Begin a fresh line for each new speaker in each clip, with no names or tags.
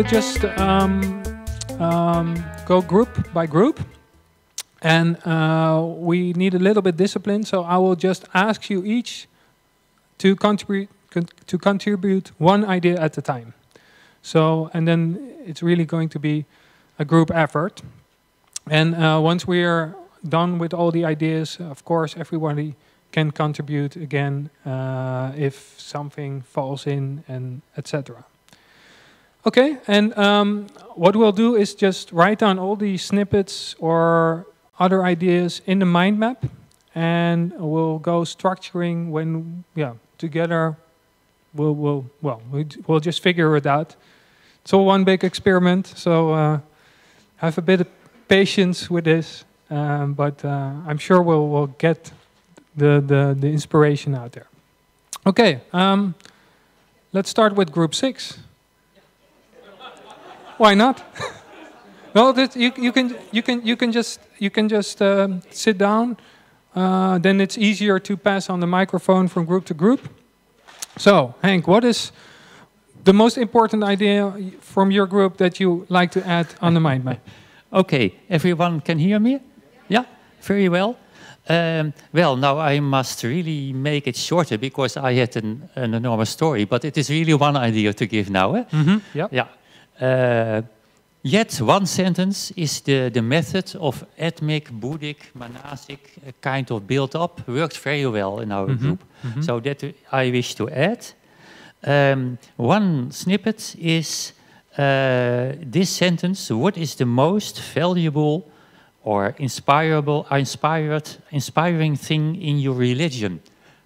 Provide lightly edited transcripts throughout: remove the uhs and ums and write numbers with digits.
just go group by group, and we need a little bit discipline. So I will just ask you each to contribute one idea at a time. So, and then it's really going to be a group effort. And once we are done with all the ideas, of course, everybody can contribute again if something falls in, and etc. Okay, and what we'll do is just write down all the snippets or other ideas in the mind map, and we'll go structuring when, together we'll just figure it out. It's all one big experiment, so have a bit of patience with this, but I'm sure we'll get the inspiration out there. Okay, let's start with group 6. Why not? No, you can just sit down. Then it's easier to pass on the microphone from group to group. So, Henk, what is the most important idea from your group that you like to add on the mind map?
Okay, everyone can hear me? Yeah, very well. Well, now I must really make it shorter because I had an enormous story, but it is really one idea to give now. Eh?
Mm-hmm. Yep.
Yeah. Yet one sentence is the method of ethnic, Buddhic, monastic kind of build-up worked very well in our group. Mm-hmm. So that I wish to add. One snippet is this sentence: what is the most valuable or inspiring thing in your religion?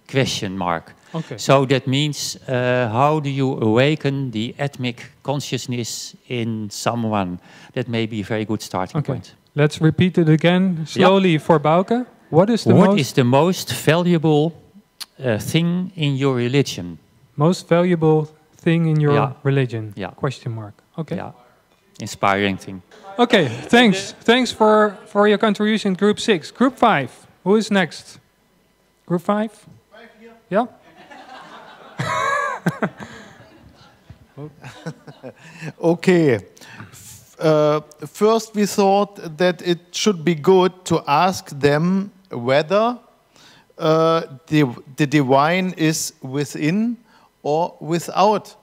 Question mark.
Okay.
So that means how do you awaken the ethnic consciousness in someone? That may be a very good starting point.
Let's repeat it again slowly for Bauke. What is the most
valuable thing in your religion?
Most valuable thing in your religion?
Yeah.
Question mark. Okay.
Yeah. Inspiring thing.
Okay, thanks. Thanks for your contribution, Group 6. Group 5, who is next? Group 5? Yeah?
Okay. First we thought that it should be good to ask them whether the divine is within or without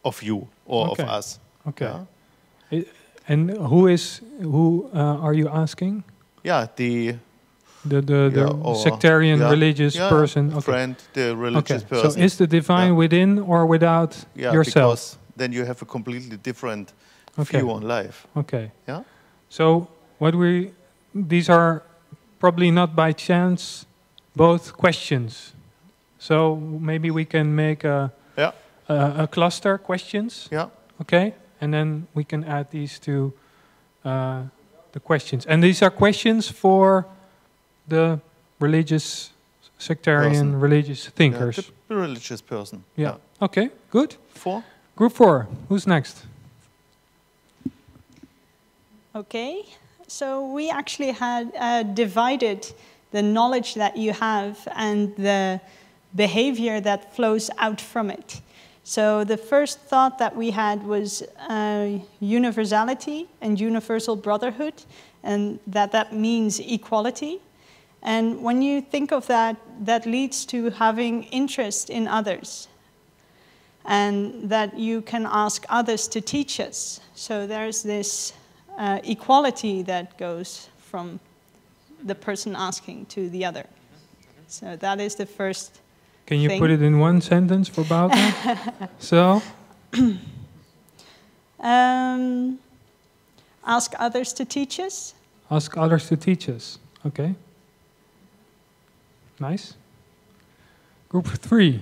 of you or of us.
Okay. Yeah? And who are you asking?
Yeah, the
sectarian religious person.
Okay. Friend, the religious person.
So is the divine within or without yourself?
Because then you have a completely different view on life.
Okay.
Yeah.
So these are probably not by chance both questions. So maybe we can make a cluster questions.
Yeah.
Okay. And then we can add these to the questions. And these are questions for the religious, sectarian, religious thinkers.
Yeah, the religious person.
Yeah. Okay, good.
4.
Group 4, who's next?
Okay, so we actually had divided the knowledge that you have and the behavior that flows out from it. So the first thought that we had was universality and universal brotherhood, and that means equality. And when you think of that, that leads to having interest in others, and that you can ask others to teach us. So there's this equality that goes from the person asking to the other. So that is the first
Can you
thing.
put it in one sentence for Bauke? So?
Ask others to teach us.
Ask others to teach us. Okay. Nice. Group 3.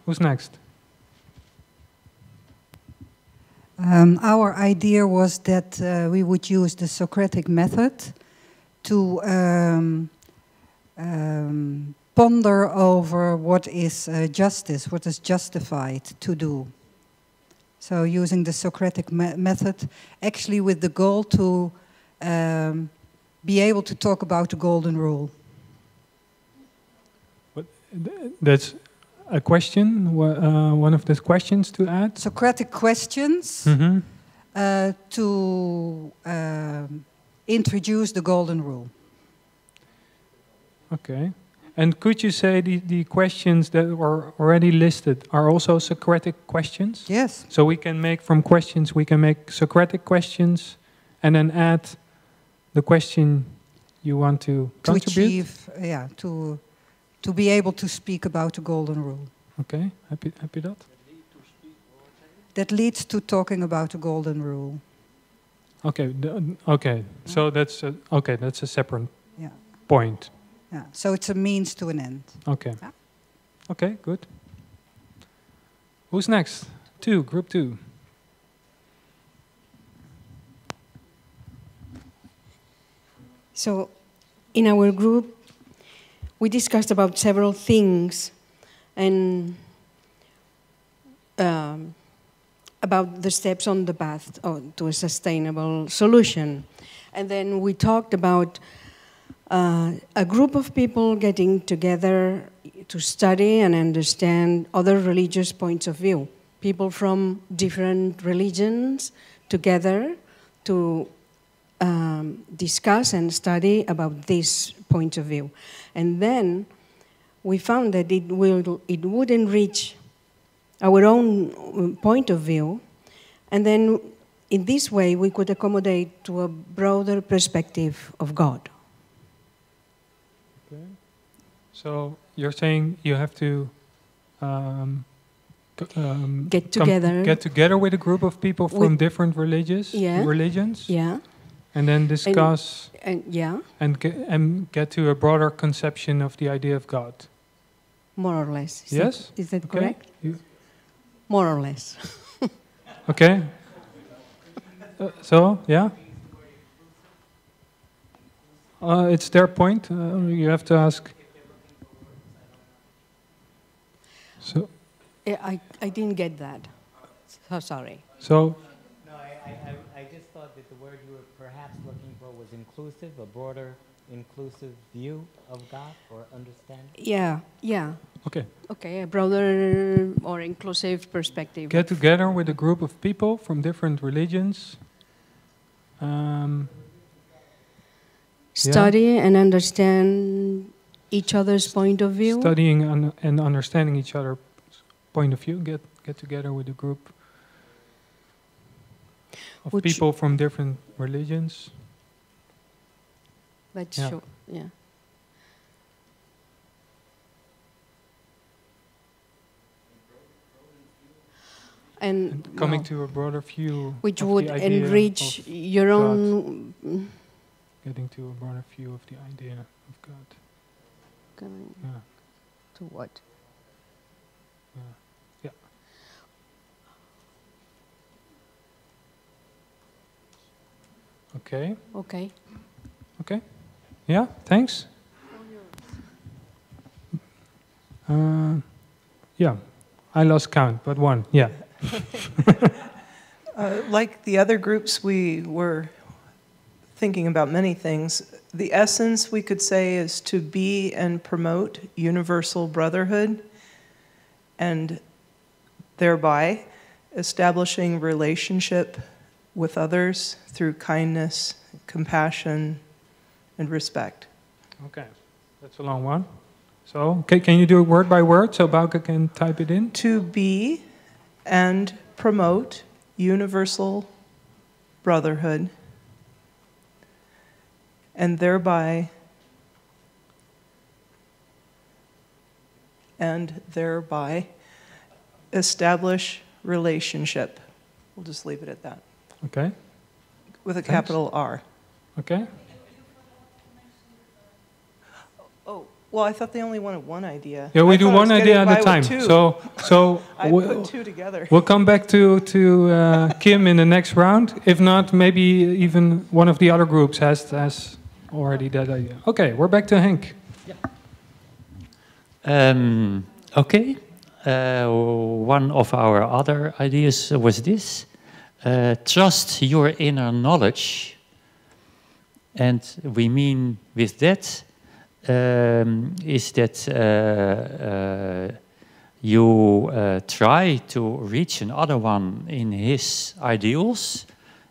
Who's next?
Our idea was that we would use the Socratic method to ponder over what is justice, what is justified to do. So using the Socratic method, actually with the goal to be able to talk about the golden rule.
That's a question, one of the questions to add?
Socratic questions to introduce the golden rule.
Okay. And could you say the questions that were already listed are also Socratic questions?
Yes.
So we can make from questions, we can make Socratic questions and then add the question you want to contribute?
Achieve, yeah, to be able to speak about the golden rule.
Okay, happy that?
That leads to talking about the golden rule.
Okay, okay. So that's a separate point.
Yeah. So it's a means to an end.
Okay.
Yeah.
Okay, good. Who's next? Group 2.
So, in our group, we discussed about several things and about the steps on the path to a sustainable solution. And then we talked about a group of people getting together to study and understand other religious points of view. People from different religions together to discuss and study about this point of view. And then we found that it would enrich our own point of view, and then in this way we could accommodate to a broader perspective of God.
Okay. So you're saying you have to
get together
with a group of people from different religions.
Yeah.
And then discuss
and
get to a broader conception of the idea of God.
More or less. Is that
okay.
correct? More or less.
Okay. So, yeah? It's their point. You have to ask. So.
I didn't get that. So sorry.
So.
No, I just thought that the word you were perhaps looking for was inclusive, a broader inclusive view of God or understanding.
Yeah. Okay, a broader or inclusive perspective.
Get together with a group of people from different religions.
Study and understand each other's point of view.
Studying and understanding each other's point of view. Get together with a group of people from different religions.
That's true. Yeah. And
coming to a broader view,
which would enrich your own.
Getting to a broader view of the idea of God.
Coming to what?
Yeah. Okay. Yeah, thanks. Yeah, I lost count, but one, yeah.
Like the other groups, we were thinking about many things. The essence, we could say, is to be and promote universal brotherhood, and thereby establishing relationship with others through kindness, compassion, and respect.
Okay, that's a long one. So, can you do it word by word so Bauke can type it in?
To be and promote universal brotherhood, and thereby establish relationship. We'll just leave it at that.
Okay.
With a capital R.
Okay.
Oh, well, I thought they only wanted one idea.
Yeah, we do one idea at a time. So
I put two together.
We'll come back to Kim in the next round. If not, maybe even one of the other groups has already that idea. Okay, we're back to Henk.
Okay. One of our other ideas was this. Trust your inner knowledge. And we mean with that is that You try to reach another one in his ideals,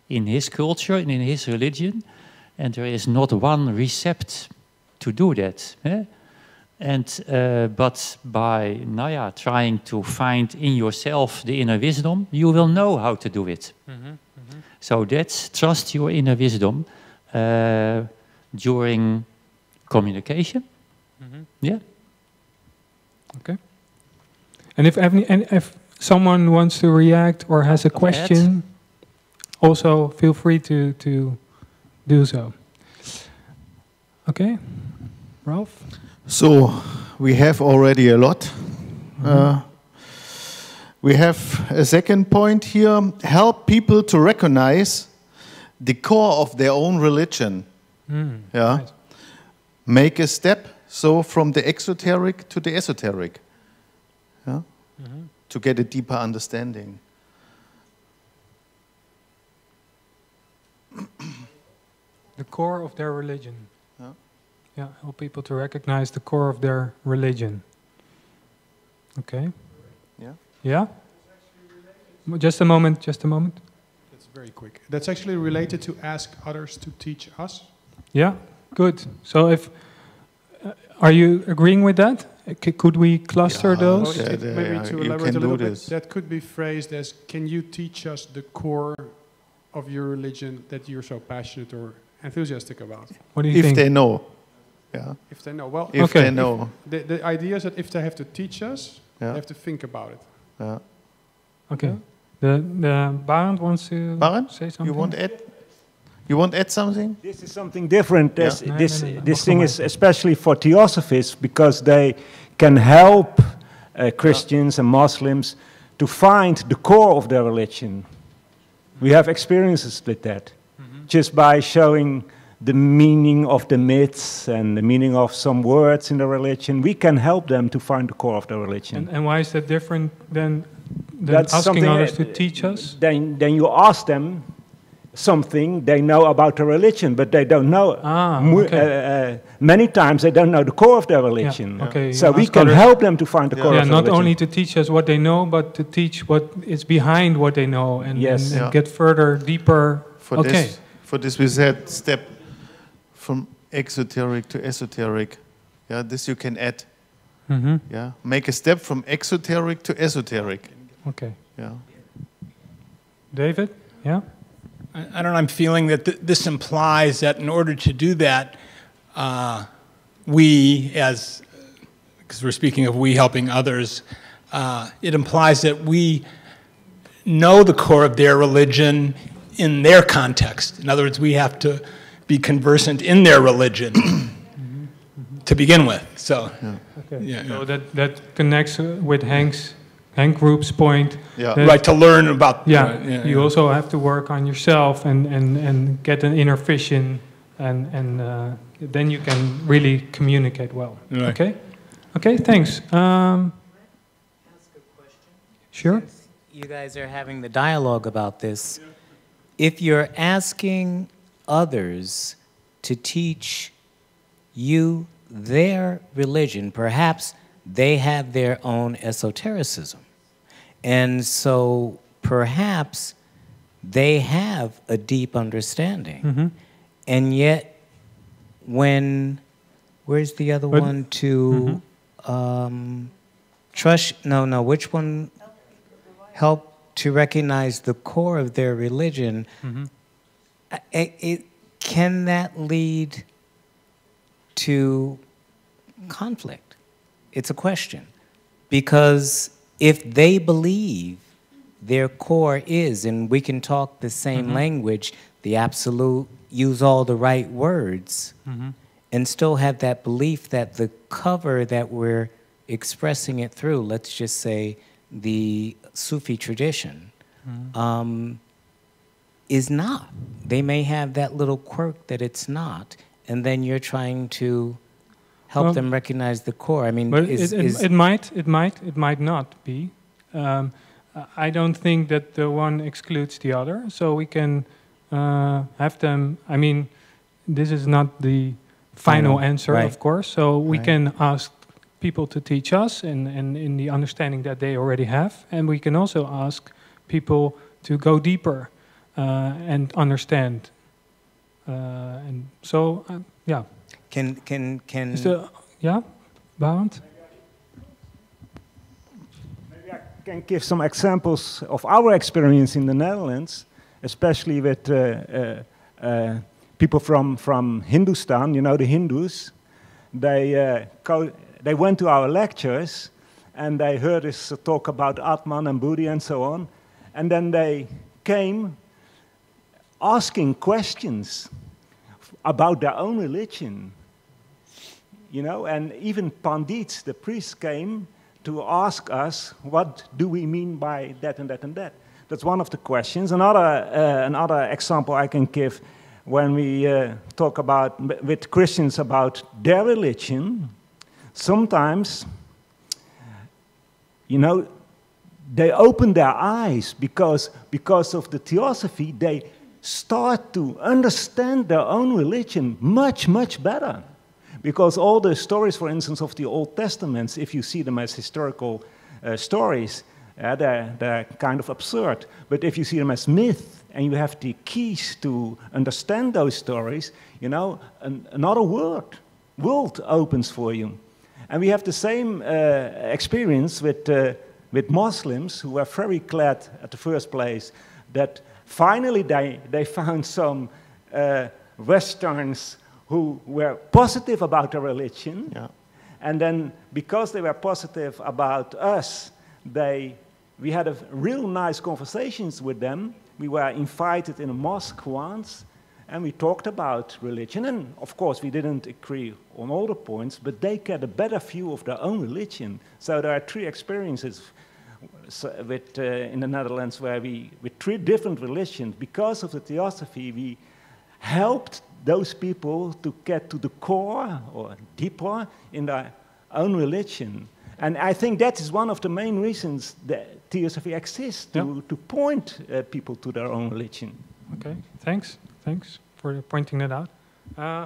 in his culture, and in his religion, and there is not one recept to do that. And but by trying to find in yourself the inner wisdom, you will know how to do it. So that's trust your inner wisdom during communication. Yeah.
Okay. And if someone wants to react or has a question, also feel free to do so. Okay, Ralph?
So we have already a lot. We have a second point here. Help people to recognize the core of their own religion. Yeah.
Nice.
Make a step, so from the exoteric to the esoteric. Yeah? To get a deeper understanding.
The core of their religion.
Yeah.
Yeah, help people to recognize the core of their religion. Okay.
Yeah.
Yeah? Just a moment, just a moment.
That's very quick. That's actually related to ask others to teach us.
Yeah, good. So if, are you agreeing with that? Could we cluster those?
Maybe to elaborate a little bit, that could be phrased as, can you teach us the core of your religion that you're so passionate or enthusiastic about?
What do you think?
If they know. Yeah.
If they know. Well,
if they know.
The idea is that if they have to teach us, they have to think about it.
Yeah.
Okay. The Barend wants to say something?
You want to add something?
This is something different.
Yeah.
This thing is especially for Theosophists because they can help Christians and Muslims to find the core of their religion. We have experiences with that. Just by showing the meaning of the myths and the meaning of some words in the religion, we can help them to find the core of their religion.
And why is that different than asking others to teach us?
Then you ask them something they know about the religion, but they don't know. Many times they don't know the core of their religion.
Yeah, okay.
So we can help them to find the core of their religion.
Not only to teach us what they know, but to teach what is behind what they know and get further, deeper.
For this we said step from exoteric to esoteric. Yeah, this you can add. Yeah, make a step from exoteric to esoteric.
Okay.
Yeah.
David? Yeah.
I don't know, I'm feeling that this implies that in order to do that, we, because we're speaking of we helping others, it implies that we know the core of their religion in their context. In other words, we have to be conversant in their religion to begin with. So,
So that connects with Hank Group's point.
Right, to learn about...
You also have to work on yourself and get an inner vision, and then you can really communicate well.
Right.
Okay? Okay, thanks.
Ask a question?
Sure.
Since you guys are having the dialogue about this. If you're asking others to teach you their religion, perhaps they have their own esotericism. And so perhaps they have a deep understanding. And yet when, where's the other one to trust, which one? Help to recognize the core of their religion. Can that lead to conflict? It's a question. Because if they believe their core is, and we can talk the same language, the absolute, use all the right words, and still have that belief that the cover that we're expressing it through, let's just say the Sufi tradition, is not. They may have that little quirk that it's not, and then you're trying to help them recognize the core. I mean,
but it might not be. I don't think that the one excludes the other, so we can have them. I mean, this is not the final answer, of course. So we can ask people to teach us in the understanding that they already have. And we can also ask people to go deeper and understand. And so, yeah.
Can
yeah, Barend?
Maybe I can give some examples of our experience in the Netherlands, especially with people from Hindustan. You know, the Hindus. They went to our lectures, and they heard us talk about Atman and Buddha and so on, and then they came asking questions about their own religion. You know, and even Pandits, the priests, came to ask us, what do we mean by that and that and that? That's one of the questions. Another example I can give, when we talk with Christians about their religion, sometimes, you know, they open their eyes because of the Theosophy. They start to understand their own religion much, much better. Because all the stories, for instance, of the Old Testaments, if you see them as historical stories, they're kind of absurd. But if you see them as myth, and you have the keys to understand those stories, you know, another world opens for you. And we have the same experience with Muslims, who were very glad at the first place that finally they found some Westerns who were positive about their religion. Yeah. And then because they were positive about us, we had a real nice conversations with them. We were invited in a mosque once, and we talked about religion. And of course, we didn't agree on all the points, but they get a better view of their own religion. So there are 3 experiences in the Netherlands where with 3 different religions, because of the Theosophy, we helped those people to get to the core or deeper in their own religion. And I think that is one of the main reasons that Theosophy exists, to point people to their own religion.
Okay, thanks for pointing that out.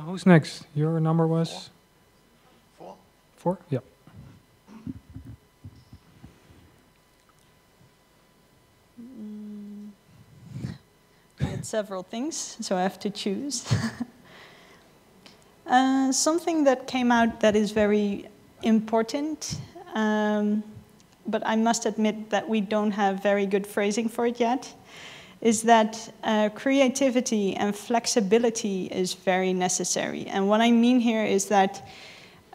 Who's next? Your number was?
4.
4? Yeah.
Several things, so I have to choose. Something that came out that is very important, but I must admit that we don't have very good phrasing for it yet, is that creativity and flexibility is very necessary. And what I mean here is that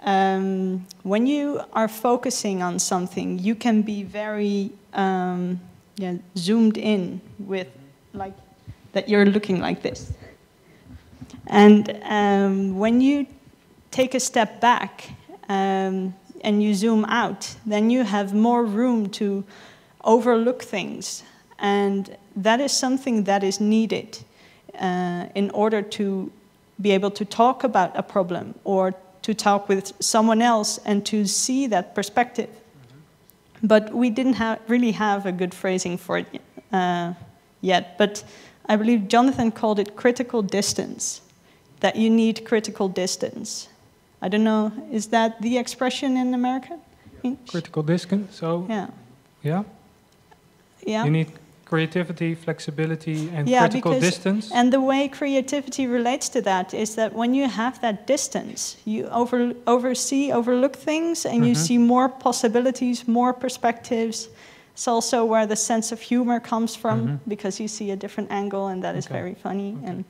when you are focusing on something, you can be very zoomed in with, like, that you're looking like this. And when you take a step back and you zoom out, then you have more room to overlook things. And that is something that is needed in order to be able to talk about a problem or to talk with someone else and to see that perspective. But we didn't really have a good phrasing for it yet. But I believe Jonathan called it critical distance, that you need critical distance. I don't know, is that the expression in American?
Critical distance, so?
Yeah.
Yeah?
Yeah.
You need creativity, flexibility, and critical distance?
And the way creativity relates to that is that when you have that distance, you overlook things, and you see more possibilities, more perspectives. It's also where the sense of humor comes from, because you see a different angle, and that is very funny.
Okay.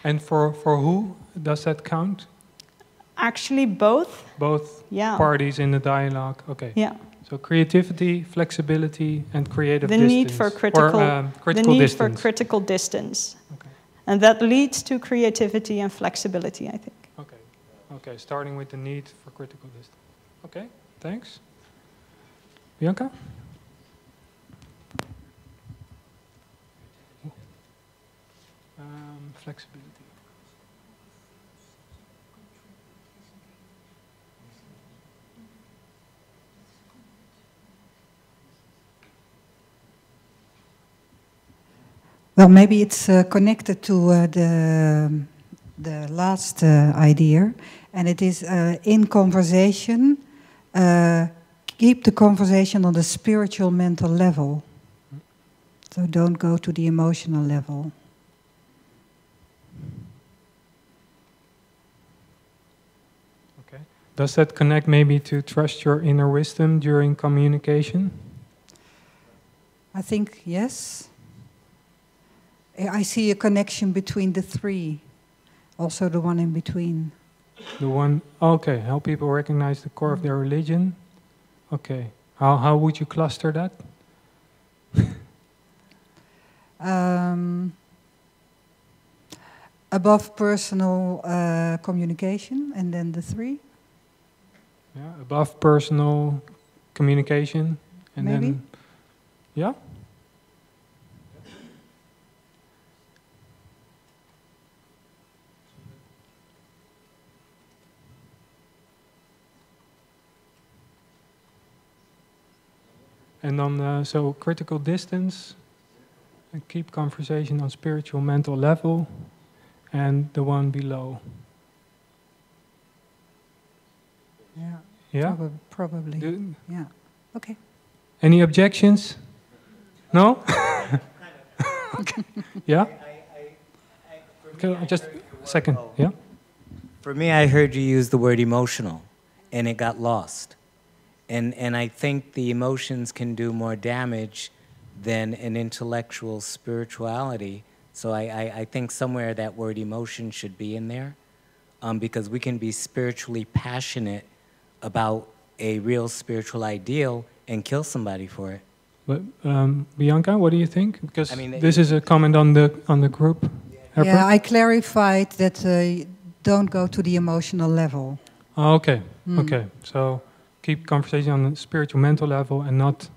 And for who does that count?
Actually, both.
Both parties in the dialogue. Okay.
Yeah.
So creativity, flexibility, and creative
distance. The need for critical distance.
Okay.
And that leads to creativity and flexibility, I think.
Okay. Okay. Starting with the need for critical distance. Okay. Thanks. Bianca? Flexibility.
Well, maybe it's connected to the last idea, and it is in conversation. keep the conversation on the spiritual mental level. So don't go to the emotional level.
Okay. Does that connect maybe to trust your inner wisdom during communication?
I think yes. I see a connection between the three, also the one in between.
The one, okay, help people recognize the core of their religion. Okay, how would you cluster that?
Above personal communication, and then the three.
Yeah, above personal communication, and
maybe.
Then, yeah. And on so critical distance, and keep conversation on spiritual mental level, and the one below.
Yeah.
Yeah.
Probably. Yeah. Okay.
Any objections? No. Okay. Yeah. Okay, just a second. Yeah.
For me, I heard you use the word emotional, and it got lost. And I think the emotions can do more damage than an intellectual spirituality. So I think somewhere that word emotion should be in there, because we can be spiritually passionate about a real spiritual ideal and kill somebody for it.
But Bianca, what do you think? Because
I mean,
this is a comment on the group.
Yeah, I clarified that don't go to the emotional level.
Oh, okay. Okay. So keep conversation on the spiritual mental level and not.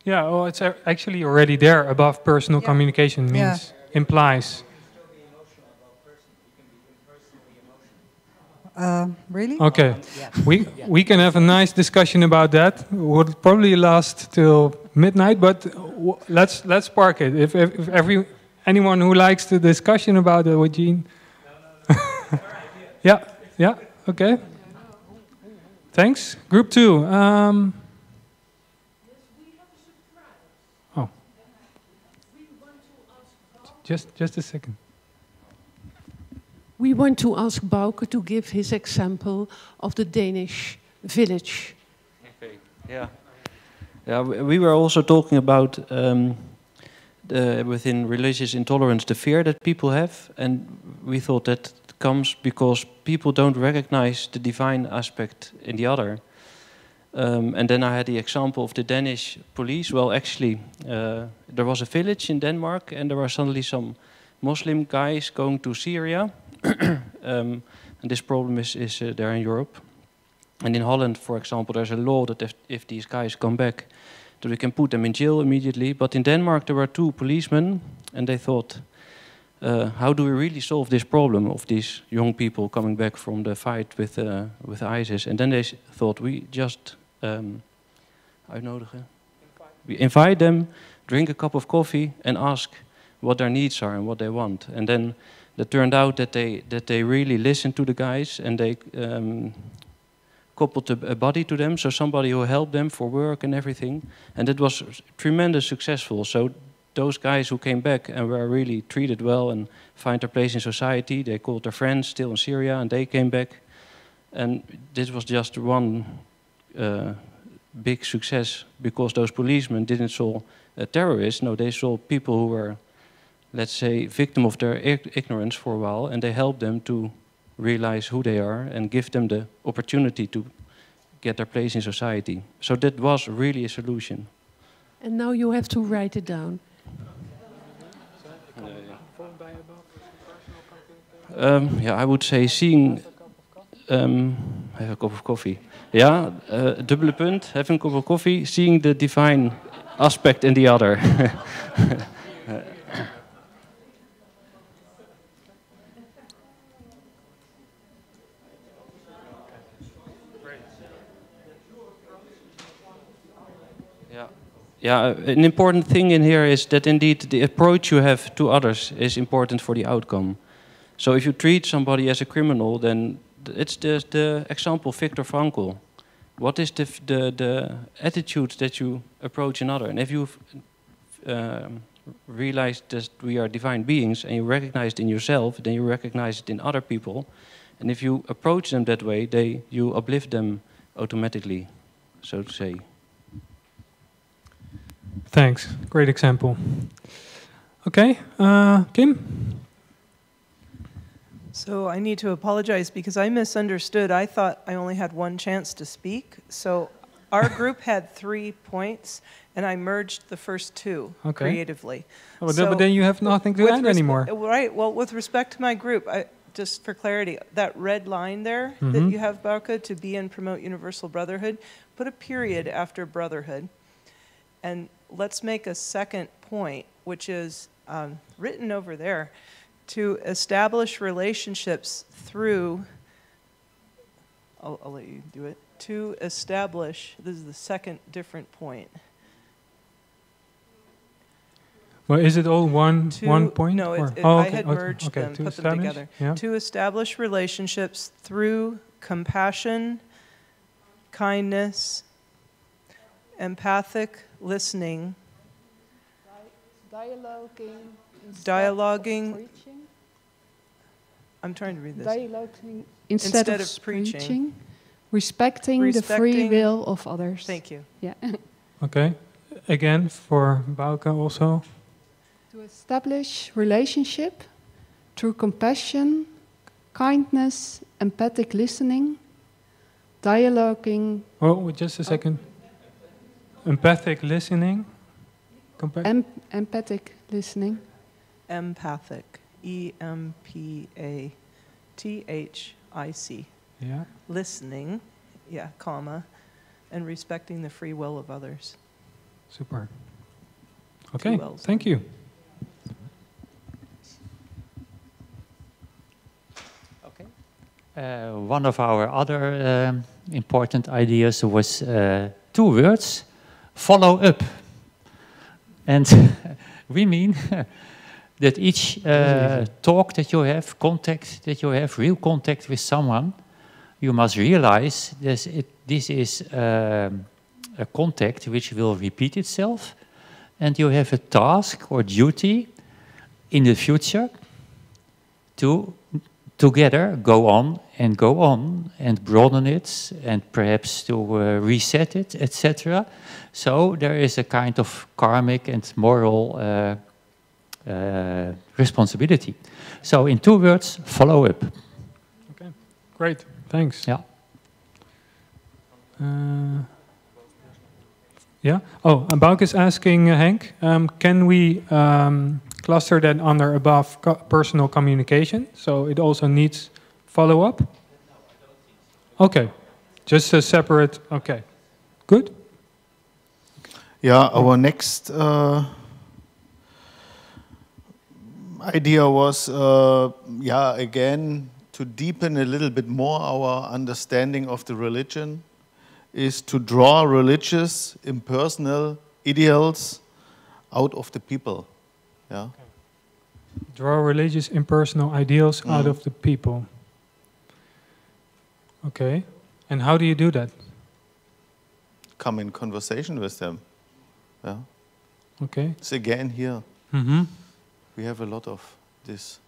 Yeah, well, it's actually already there. Above personal communication means implies.
Really?
Okay, we can have a nice discussion about that. Would probably last till midnight, but let's park it. If anyone who likes the discussion about it with Jean. Yeah, okay. Thanks. Group 2. Oh, just a second.
We want to ask Bauke to give his example of the Danish village.
Okay. Yeah. We were also talking about within religious intolerance the fear that people have, and we thought that comes because people don't recognize the divine aspect in the other. And then I had the example of the Danish police. Well, actually, there was a village in Denmark, and there were suddenly some Muslim guys going to Syria. And this problem is there in Europe. And in Holland, for example, there's a law that if these guys come back, that we can put them in jail immediately. But in Denmark, there were 2 policemen, and they thought, how do we really solve this problem of these young people coming back from the fight with ISIS? And then they thought, we just uitnodigen. We invite them, drink a cup of coffee, and ask what their needs are and what they want. And then it turned out that they really listened to the guys, and they coupled a buddy to them, so somebody who helped them for work and everything. And it was tremendous successful. So those guys who came back and were really treated well and find their place in society, they called their friends still in Syria, and they came back. And this was just one big success, because those policemen didn't saw terrorists. No, they saw people who were, let's say, victim of their ignorance for a while, and they helped them to realize who they are and give them the opportunity to get their place in society. So that was really a solution.
And now you have to write it down.
I would say seeing... have a cup of coffee. Yeah, dubbele punt, having a cup of coffee, seeing the divine aspect in the other. Yeah, an important thing in here is that indeed the approach you have to others is important for the outcome. So if you treat somebody as a criminal, then it's the example of Viktor Frankl. what is the attitude that you approach another? And if you've realized that we are divine beings and you recognize it in yourself, then you recognize it in other people. And if you approach them that way, you uplift them automatically, so to say.
Thanks. Great example. Okay, Kim?
So I need to apologize because I misunderstood. I thought I only had one chance to speak. So our group had 3 points, and I merged the first 2 creatively.
Oh, but then you have nothing to add anymore.
Right. Well, with respect to my group, just for clarity, that red line there that you have, Bauke, to be and promote universal brotherhood, put a period after brotherhood. And let's make a second point, which is written over there, to establish relationships through, I'll let you do it, to establish, this is the second different point.
Well, is it all one point?
No, I had merged them, put them together. Yeah. To establish relationships through compassion, kindness, empathic listening, dialoguing. I'm trying to read this.
Dialoguing instead of preaching. Respecting the free will of others.
Thank you.
Yeah.
Okay. Again, for Bauke also.
To establish relationship through compassion, kindness, empathic listening, dialoguing.
Oh, just a second. Empathic listening.
Empathic listening.
Empathic. EMPATHIC.
Yeah.
Listening, yeah, comma, and respecting the free will of others.
Super. Okay, thank you.
Okay. One of our other important ideas was 2 words, follow up. And we mean that each talk that you have, contact that you have, real contact with someone, you must realize this is a contact which will repeat itself, and you have a task or duty in the future to together go on and broaden it, and perhaps to reset it, etc. So there is a kind of karmic and moral responsibility. So in 2 words, follow up.
Okay, great. Thanks.
Yeah.
Yeah. Oh, and Bauke is asking Henk, can we cluster that under above personal communication? So it also needs follow-up? Okay. Just a separate, okay. Good?
Yeah, our next idea was, again, to deepen a little bit more our understanding of the religion, is to draw religious, impersonal ideals out of the people. Yeah.
Okay. Draw religious, impersonal ideals out of the people. Okay. And how do you do that?
Come in conversation with them. Yeah.
Okay.
It's again here.
Mm-hmm.
We have a lot of this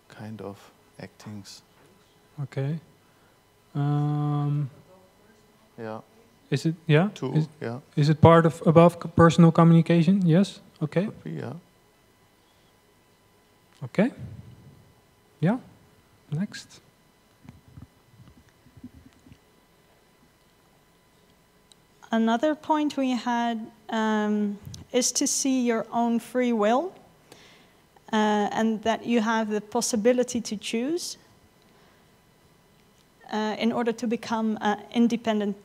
kind of actings.
Okay.
Yeah.
Is it, yeah?
Yeah.
Is it part of above personal communication? Yes? Okay.
Could be, yeah.
Okay. Yeah. Next.
Another point we had is to see your own free will and that you have the possibility to choose in order to become an independent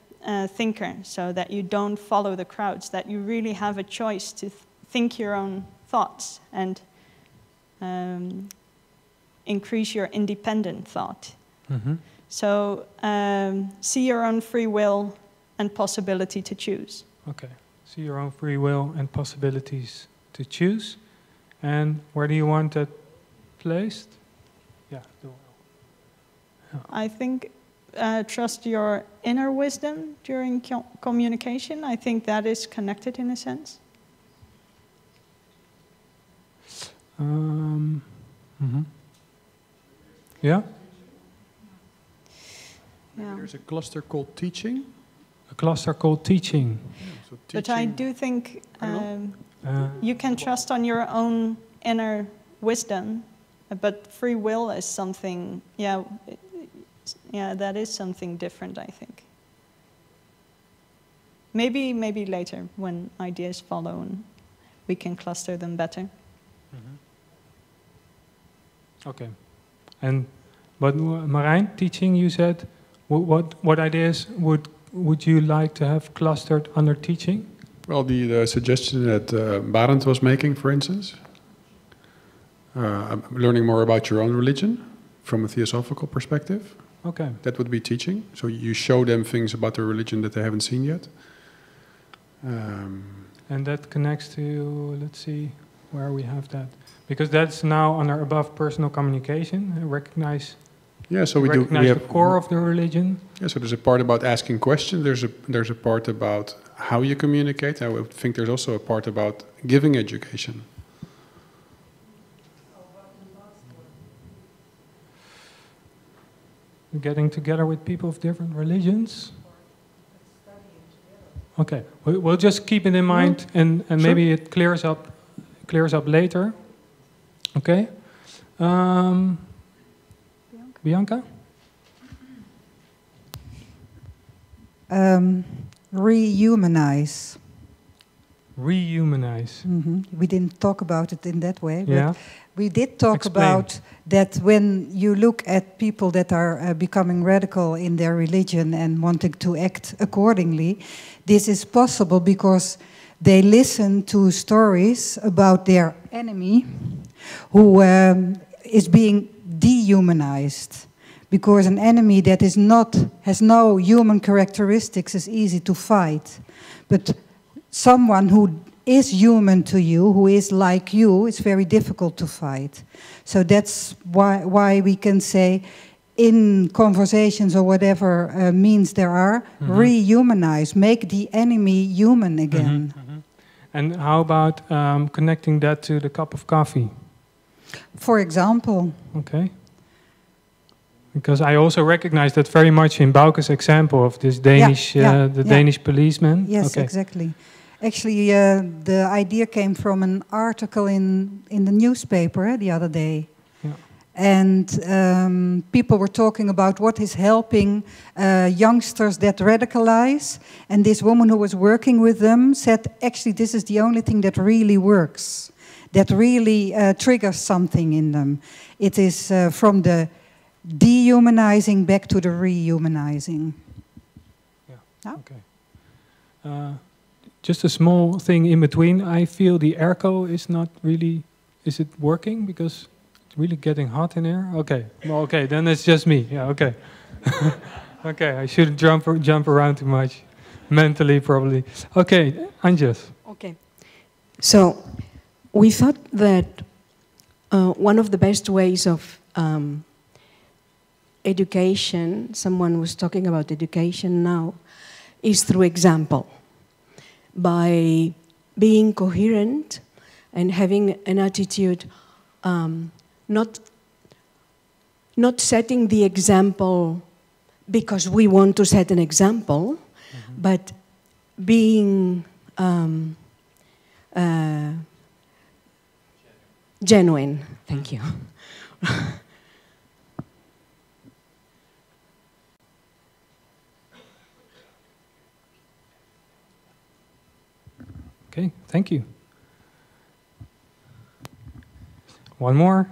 thinker, so that you don't follow the crowds, that you really have a choice to think your own thoughts and increase your independent thought.
Mm-hmm.
So see your own free will and possibility to choose.
Okay. See your own free will and possibilities to choose. And where do you want that placed? Yeah.
I think trust your inner wisdom during communication. I think that is connected in a sense.
Yeah?
Yeah.
There's a cluster called teaching.
A cluster called teaching.
Yeah, so
But I do think you can trust on your own inner wisdom, but free will is something, yeah, that is something different, I think. Maybe later when ideas follow and we can cluster them better.
Okay. But Marijn, teaching, you said, what ideas would you like to have clustered under teaching?
Well, the suggestion that Barend was making, for instance, learning more about your own religion from a theosophical perspective.
Okay.
That would be teaching. So you show them things about their religion that they haven't seen yet.
And that connects to, let's see, where we have that. Because that's now under above personal communication. Recognize.
Yeah, so we
have the core of the religion.
Yeah, so there's a part about asking questions. There's a part about how you communicate. I would think there's also a part about giving education.
Getting together with people of different religions. Okay, we'll just keep it in mind, and sure. Maybe it clears up later. Okay. Bianca?
Rehumanize.
Rehumanize.
We didn't talk about it in that way, but
yeah.
We did talk about that when you look at people that are becoming radical in their religion and wanting to act accordingly, this is possible because they listen to stories about their enemy who is being dehumanized. Because an enemy that has no human characteristics is easy to fight. But someone who is human to you, who is like you, is very difficult to fight. So that's why we can say in conversations or whatever means there are, rehumanize, make the enemy human again.
And how about connecting that to the cup of coffee?
For example.
Okay. Because I also recognize that very much in Bauke's example of this Danish, Danish policeman.
Yes,
okay.
Exactly. Actually, the idea came from an article in the newspaper the other day.
Yeah.
And people were talking about what is helping youngsters that radicalize. And this woman who was working with them said, actually, this is the only thing that really works, that really triggers something in them. It is from the dehumanizing back to the rehumanizing.
Yeah. Okay. Just a small thing in between. I feel the airco is not really. Is it working? Because it's really getting hot in here. Okay. Well, okay. Then it's just me. Yeah. Okay. Okay. I shouldn't jump around too much, mentally probably. Okay, Anjas.
Okay. So we thought that one of the best ways of education, someone was talking about education now, is through example. By being coherent and having an attitude, not setting the example because we want to set an example, but being genuine. Thank you.
Okay, thank you. One more?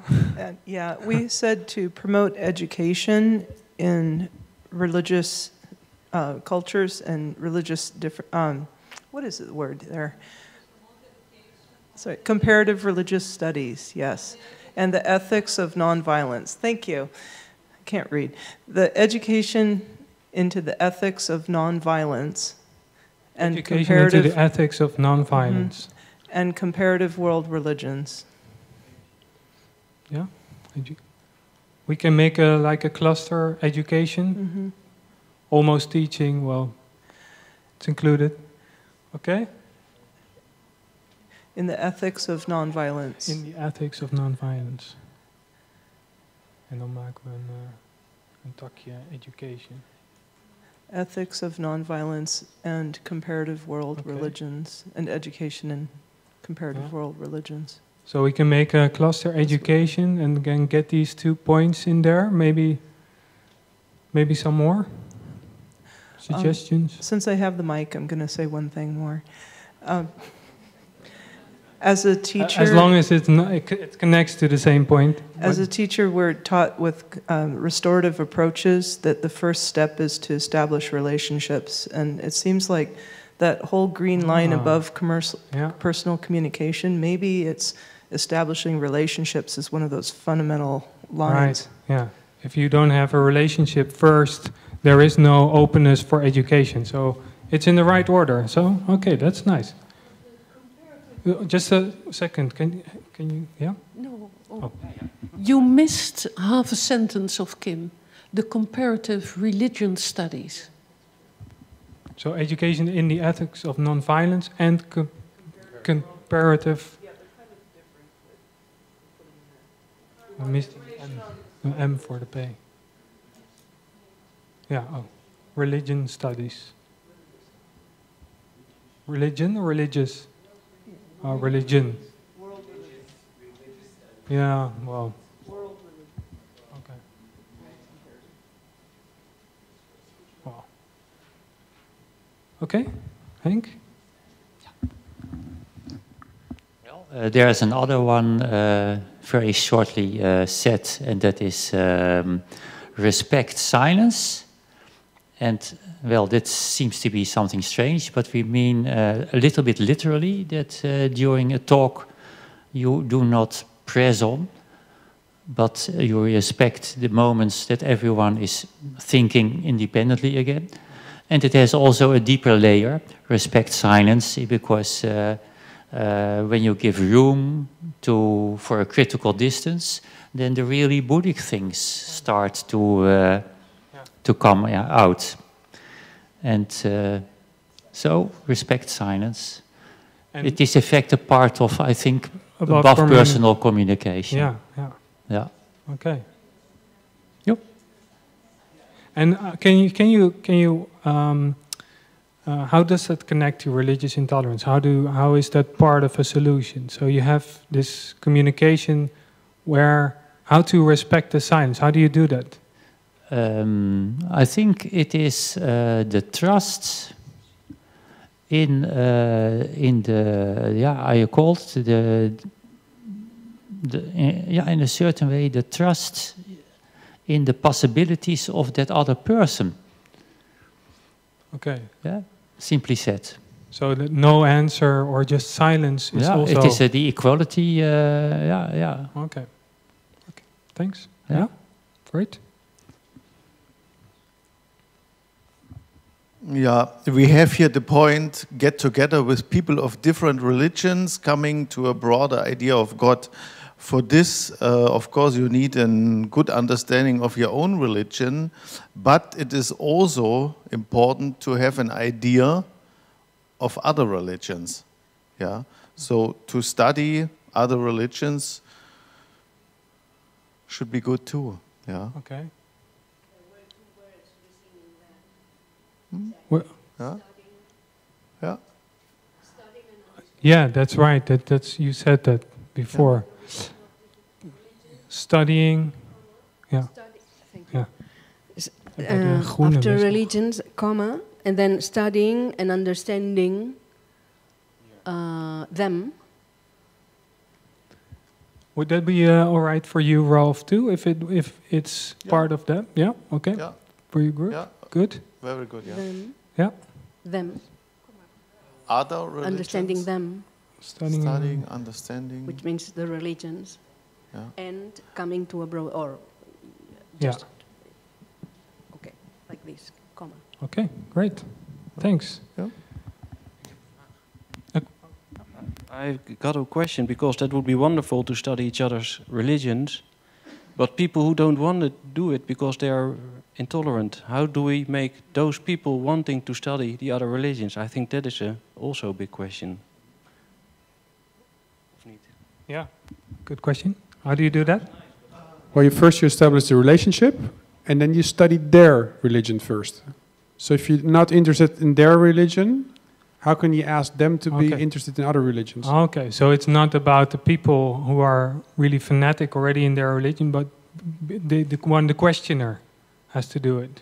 Yeah, we said to promote education in religious cultures and religious different, what is the word there? Sorry, comparative religious studies, yes. And the ethics of nonviolence. Thank you. I can't read. The education into the ethics of nonviolence. And
education into the ethics of nonviolence.
And comparative world religions.
Yeah, we can make like a cluster education almost teaching, well, it's included. Okay?
In the ethics of nonviolence.
In the ethics of nonviolence. En dan maken we een takje education.
Ethics of nonviolence and comparative world religions, and education in comparative world religions.
So we can make a cluster education and can get these 2 points in there. Maybe some more suggestions.
Since I have the mic, I'm going to say one thing more. As a teacher,
as long as it connects to the same point.
As a teacher, we're taught with restorative approaches that the first step is to establish relationships, and it seems like that whole green line above personal communication, maybe it's establishing relationships is one of those fundamental lines.
Right. Yeah. If you don't have a relationship first, there is no openness for education. So it's in the right order. So okay, that's nice. Just a second. Can you? Yeah.
No. Oh. You missed half a sentence of Kim. The comparative religion studies.
So education in the ethics of nonviolence and comparative. I missed an M for the P. Yeah. Oh, religion studies. Religion or religious? Religion. Yeah, well. Okay. Wow. Okay, Henk?
Well, there is another one very shortly said, and that is respect silence. And well, that seems to be something strange, but we mean a little bit literally that during a talk you do not press on, but you respect the moments that everyone is thinking independently again. And it has also a deeper layer, respect silence, because when you give room for a critical distance, then the really Buddhic things start to come out. And so, respect silence. And it is in fact a part of, I think, above personal communication.
Yeah, yeah.
Yeah.
Okay. Yep. And can you how does that connect to religious intolerance? How is that part of a solution? So you have this communication how to respect the silence. How do you do that?
I think it is the trust in the I called in a certain way the trust in the possibilities of that other person.
Okay.
Yeah. Simply said.
So that no answer or just silence is also.
It is the equality. Yeah.
Okay. Thanks.
Yeah.
Yeah. Great.
Yeah, we have here the point, get together with people of different religions, coming to a broader idea of God. For this, of course, you need a good understanding of your own religion, but it is also important to have an idea of other religions. Yeah, so to study other religions should be good too. Yeah.
Okay.
Well, yeah. Yeah.
Yeah, that's right. That's you said that before. Yeah. Studying. Yeah. Yeah.
After religions, comma, and then studying and understanding them.
Would that be all right for you, Ralph, too? If it's part of that? Yeah. Okay.
Yeah.
For your group.
Yeah.
Good.
Very good. Yeah.
Yeah.
Them.
Other religions.
Understanding them.
Studying, understanding.
Which means the religions.
Yeah.
And coming to a broad or.
Just
okay, like this, comma.
Okay, great. Thanks.
Yeah.
I've got a question, because that would be wonderful to study each other's religions, But people who don't want to do it because they are intolerant, how do we make those people wanting to study the other religions? I think that is also a big question.
Yeah, good question. How do you do that?
Well, you establish the relationship, and then you study their religion first. So if you're not interested in their religion, how can you ask them to be interested in other religions?
Okay, so it's not about the people who are really fanatic already in their religion, but the questioner has to do it.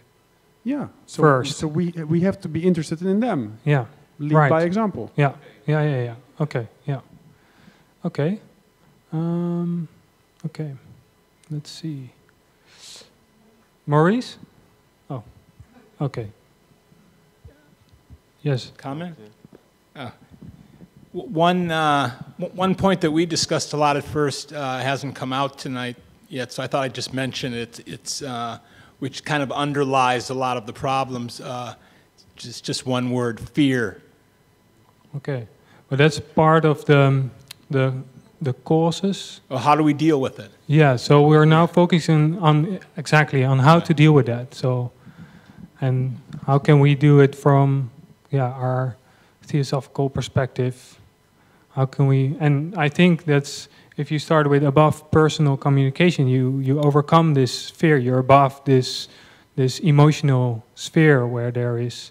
Yeah,
first.
So we have to be interested in them.
Yeah,
lead by example.
Yeah, yeah. Okay, yeah. Okay. Okay. Let's see. Maurice? Oh, okay. Yes.
Comment? One point that we discussed a lot at first hasn't come out tonight yet, so I thought I'd just mention it. It's which kind of underlies a lot of the problems. Just one word: fear.
Okay, but that's part of the causes.
Well, how do we deal with it?
Yeah, so we're now focusing on how to deal with that. So, and how can we do it from our theosophical perspective? How can we? And I think that's if you start with above personal communication, you overcome this fear. You're above this emotional sphere where there is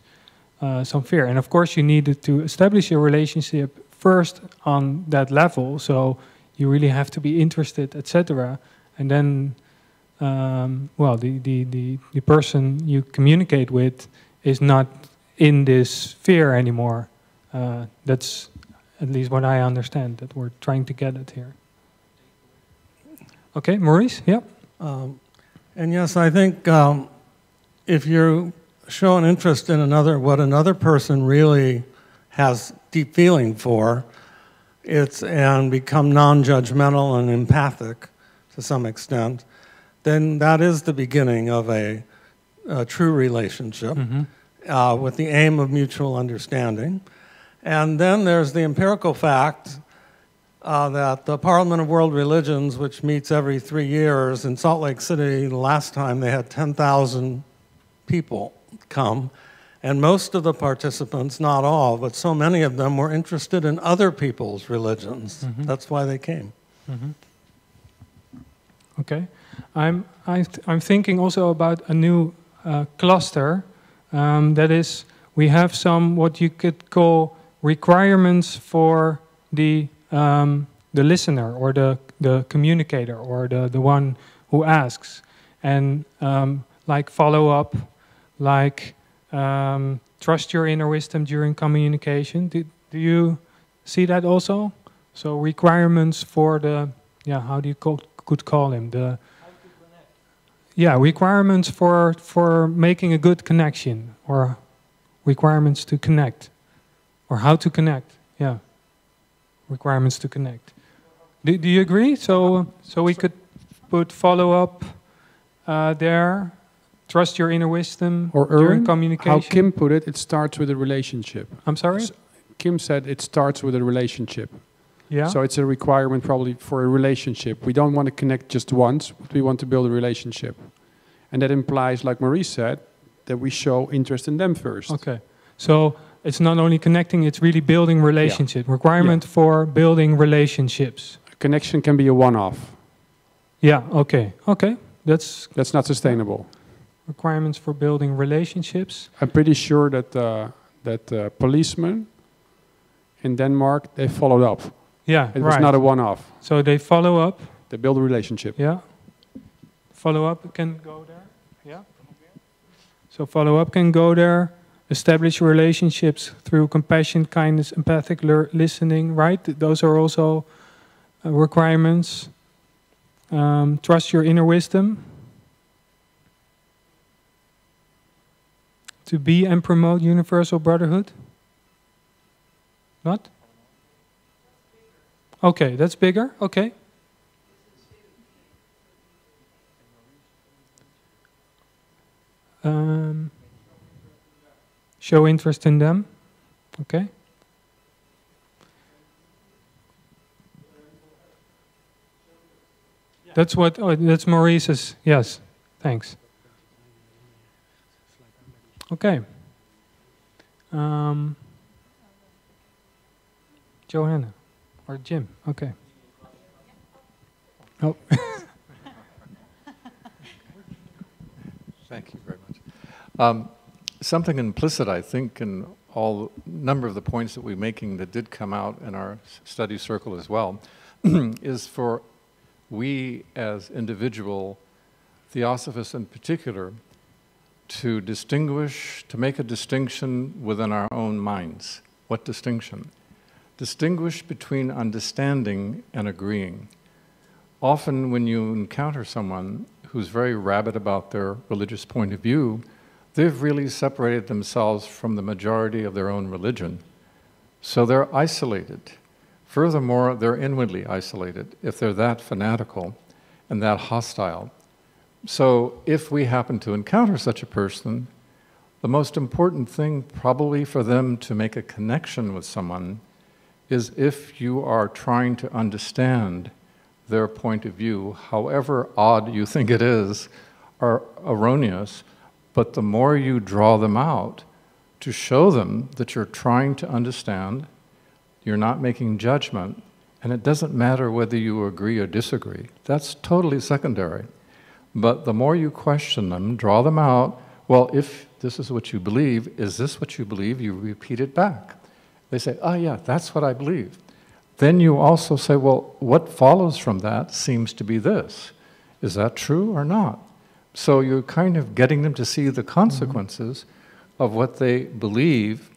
some fear. And of course, you needed to establish a relationship first on that level, so you really have to be interested, etc. And then, well, the person you communicate with is not in this fear anymore. That's at least what I understand, that we're trying to get it here. Okay, Maurice, yeah?
And yes, I think if you show an interest in what another person really has deep feeling for, and become non-judgmental and empathic to some extent, then that is the beginning of a true relationship with the aim of mutual understanding. And then there's the empirical fact that the Parliament of World Religions, which meets every 3 years in Salt Lake City, the last time they had 10,000 people come. And most of the participants, not all, but so many of them were interested in other people's religions. That's why they came.
Okay. I'm thinking also about a new cluster. That is, we have some what you could call requirements for the listener or the communicator or the one who asks, and like follow up, like trust your inner wisdom during communication. Do you see that also? So requirements for the how do you could call him the requirements for making a good connection, or requirements to connect, or how to connect. Yeah, requirements to connect. Do you agree? So we could put follow up there. Trust your inner wisdom
or
during
Erwin,
communication.
How Kim put it, it starts with a relationship.
I'm sorry?
Kim said it starts with a relationship.
Yeah.
So it's a requirement probably for a relationship. We don't want to connect just once, but we want to build a relationship. And that implies, like Maurice said, that we show interest in them first.
Okay. So it's not only connecting, it's really building relationship. Yeah. Requirement for building relationships.
A connection can be a one-off.
Yeah, okay. Okay. That's
not sustainable.
Requirements for building relationships.
I'm pretty sure that policemen in Denmark, they followed up.
Yeah,
it was not a one-off.
So they follow up.
They build a relationship.
Yeah. Follow up can go there. Yeah. So follow up can go there. Establish relationships through compassion, kindness, empathic listening. Right. Those are also requirements. Trust your inner wisdom. To be and promote universal brotherhood. What? Okay, that's bigger. Okay. Show interest in them. Okay. That's what, that's Maurice's, yes, thanks. Okay. Johanna, or Jim, okay. Oh.
Thank you very much. Something implicit, I think, in all number of the points that we're making that did come out in our study circle as well, is for we as individual Theosophists in particular to distinguish, to make a distinction within our own minds. What distinction? Distinguish between understanding and agreeing. Often when you encounter someone who's very rabid about their religious point of view, they've really separated themselves from the majority of their own religion. So they're isolated. Furthermore, they're inwardly isolated if they're that fanatical and that hostile. So if we happen to encounter such a person, the most important thing probably for them to make a connection with someone is if you are trying to understand their point of view, however odd you think it is, or erroneous, but the more you draw them out to show them that you're trying to understand, you're not making judgment, and it doesn't matter whether you agree or disagree. That's totally secondary. But the more you question them, draw them out, well, if this is what you believe, is this what you believe? You repeat it back. They say, oh yeah, that's what I believe. Then you also say, well, what follows from that seems to be this. Is that true or not? So you're kind of getting them to see the consequences of what they believe,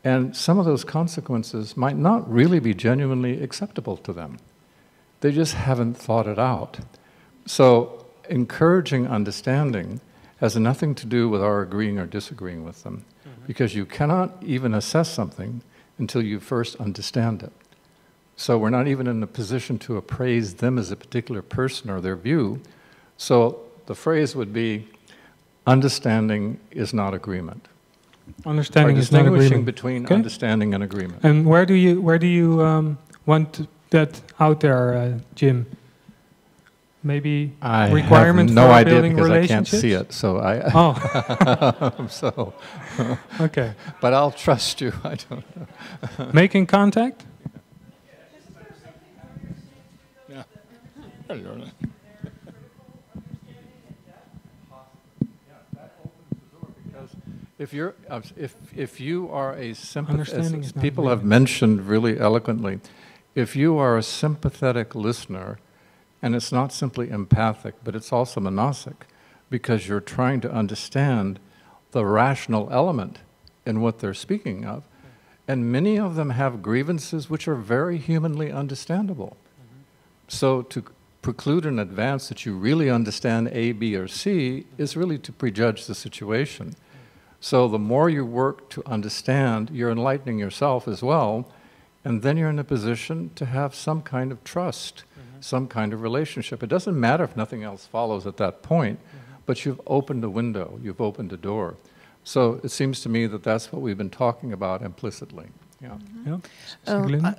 and some of those consequences might not really be genuinely acceptable to them. They just haven't thought it out. So encouraging understanding has nothing to do with our agreeing or disagreeing with them, because you cannot even assess something until you first understand it. So we're not even in a position to appraise them as a particular person or their view. So the phrase would be, understanding is not agreement.
Understanding is not agreement.
Distinguishing between understanding and agreement.
And where do you want that out there, Jim? Maybe requirement
no
for
idea
building
because
relationships?
I can't see it, so I.
Oh.
So.
Okay.
But I'll trust you. I don't know.
Making contact.
Yeah.
If you are a sympathetic, as people have mentioned really eloquently, if you are a sympathetic listener, and it's not simply empathic, but it's also monasic, because you're trying to understand the rational element in what they're speaking of, and many of them have grievances which are very humanly understandable. So to preclude in advance that you really understand A, B, or C is really to prejudge the situation. So the more you work to understand, you're enlightening yourself as well, and then you're in a position to have some kind of trust, some kind of relationship. It doesn't matter if nothing else follows at that point, but you've opened a window, you've opened a door. So it seems to me that that's what we've been talking about implicitly. Yeah.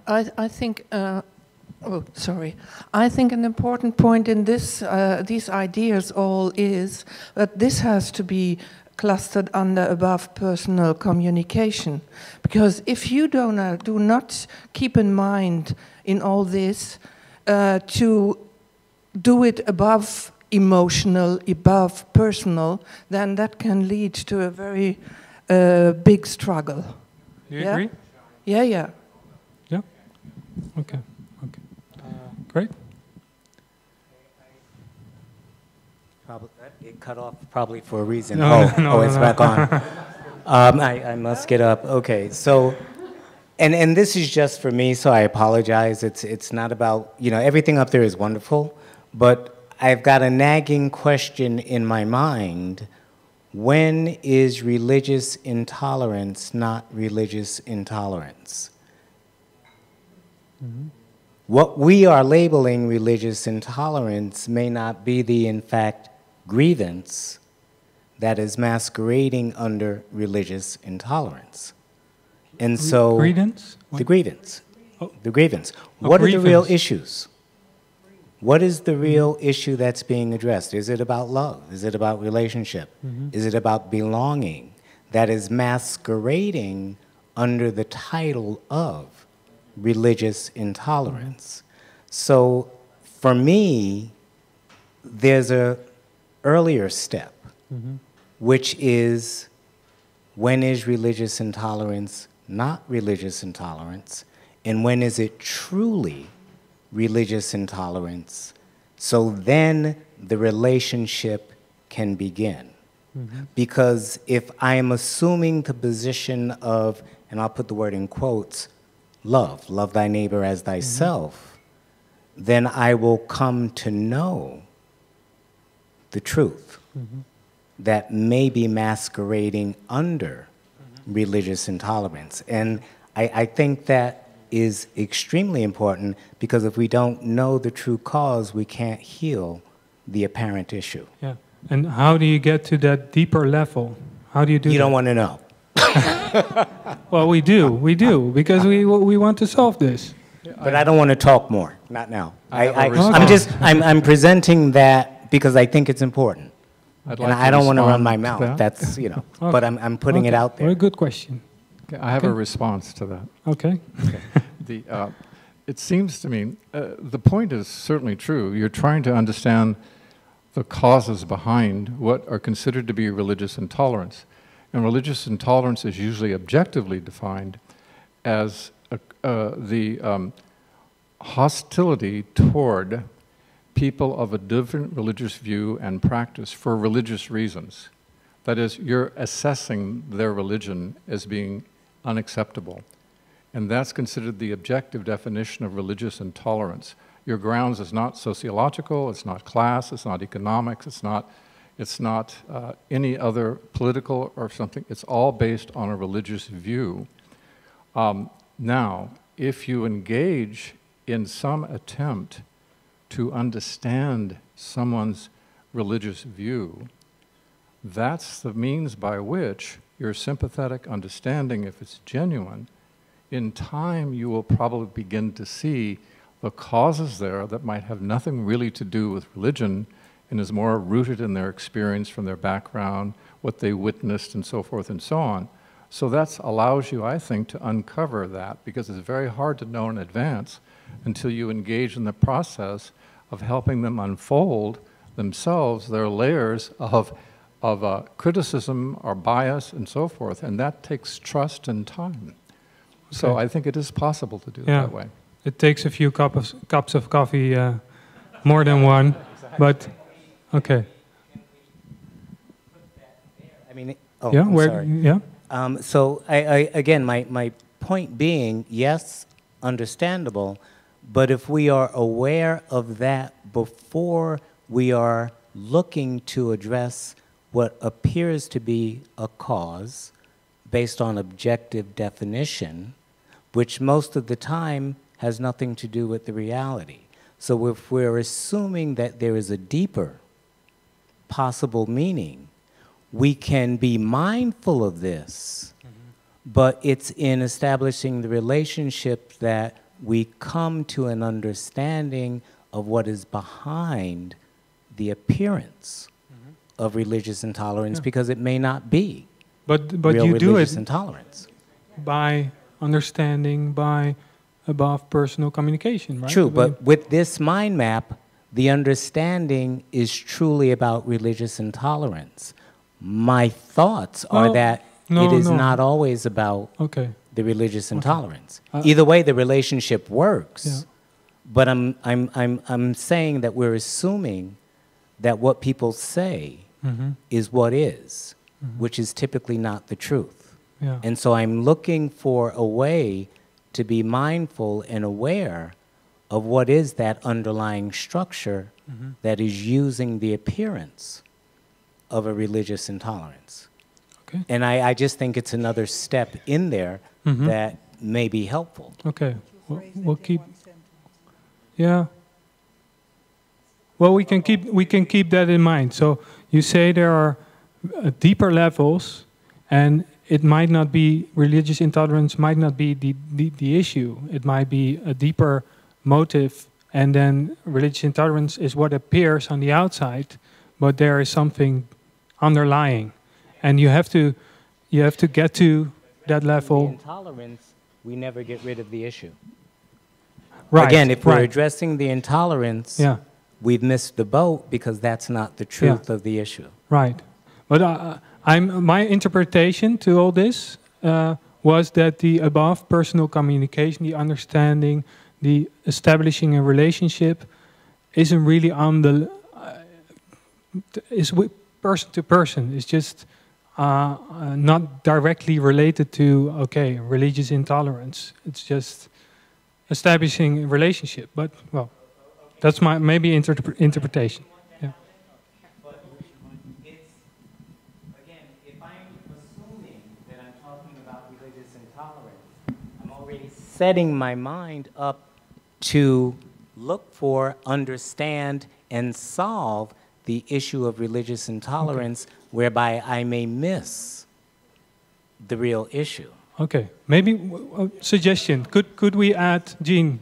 I think. Oh, sorry. I think an important point in this, these ideas all is that this has to be clustered under above personal communication, because if you do not keep in mind in all this to do it above emotional, above personal, then that can lead to a very big struggle.
You agree?
Yeah, yeah.
Yeah? Okay, okay. Great.
It cut off probably for a reason.
No,
it's back on. I must get up. Okay, so, and this is just for me, so I apologize. It's not about, everything up there is wonderful, but I've got a nagging question in my mind. When is religious intolerance not religious intolerance?
Mm-hmm.
What we are labeling religious intolerance may not be the, in fact, grievance that is masquerading under religious intolerance. And so...
Grievance?
The grievance.
Oh.
The grievance.
Oh,
What are the real
grievance.
issues?
What is the real issue that's being addressed? Is it about love? Is it about relationship? Is it about belonging that is masquerading under the title of religious intolerance? So for me, there's a earlier step, which is, when is religious intolerance not religious intolerance, and when is it truly religious intolerance? So then the relationship can begin. Because if I am assuming the position of, and I'll put the word in quotes, love thy neighbor as thyself, then I will come to know the truth that may be masquerading under religious intolerance. And I think that is extremely important, because if we don't know the true cause, we can't heal the apparent issue.
Yeah. And how do you get to that deeper level? How do you do that?
You don't want to know.
Well, we do, because we want to solve this.
But I don't want to talk more, not now. I'm presenting that because I think it's important. And I don't want to run my mouth. That's, you know, but I'm putting it out there.
Very good question.
Okay, I have a response to that.
Okay.
It seems to me, the point is certainly true. You're trying to understand the causes behind what are considered to be religious intolerance. And religious intolerance is usually objectively defined as the hostility toward people of a different religious view and practice for religious reasons. That is, you're assessing their religion as being unacceptable. And that's considered the objective definition of religious intolerance. Your grounds is not sociological, it's not class, it's not economics, it's not any other political or something. It's all based on a religious view. Now, if you engage in some attempt to understand someone's religious view, that's the means by which your sympathetic understanding, if it's genuine, in time you will probably begin to see the causes there that might have nothing really to do with religion and is more rooted in their experience from their background, what they witnessed and so forth and so on. So that allows you, I think, to uncover that, because it's very hard to know in advance until you engage in the process of helping them unfold themselves, their layers of criticism or bias and so forth, and that takes trust and time. So I think it is possible to do it that way.
It takes a few cups of coffee, more than one, but okay.
I mean, so again, my point being, yes, understandable, but if we are aware of that before we are looking to address what appears to be a cause based on objective definition, which most of the time has nothing to do with the reality. So if we're assuming that there is a deeper possible meaning, we can be mindful of this, but it's in establishing the relationship that we come to an understanding of what is behind the appearance of religious intolerance, because it may not be
but
real
you do
religious
it
intolerance.
By understanding, by above personal communication, right?
True, but with this mind map, the understanding is truly about religious intolerance. My thoughts are that it is not always about the religious intolerance. Either way, the relationship works. But I'm saying that we're assuming that what people say is what is, which is typically not the truth. And so I'm looking for a way to be mindful and aware of what is that underlying structure that is using the appearance of a religious intolerance. And I just think it's another step in there that may be helpful.
Okay, we'll keep. Yeah. Well, we can keep that in mind. So you say there are deeper levels, and it might not be religious intolerance. Might not be the issue. It might be a deeper motive and then religious intolerance is what appears on the outside, but there is something underlying, and you have to get to that level.
The intolerance, we never get rid of the issue.
Right.
Again, if we're addressing the intolerance,
yeah,
we've missed the boat because that's not the truth of the issue.
Right. But my interpretation to all this was that the above personal communication, the understanding, the establishing a relationship, isn't really on the is person to person. It's just not directly related to religious intolerance. It's just establishing a relationship. But well, that's my maybe interpretation. Yeah.
But it's again, if I'm assuming that I'm talking about religious intolerance, I'm already setting my mind up to look for, understand, and solve the issue of religious intolerance, whereby I may miss the real issue.
Okay, maybe suggestion. Could we add, Jean?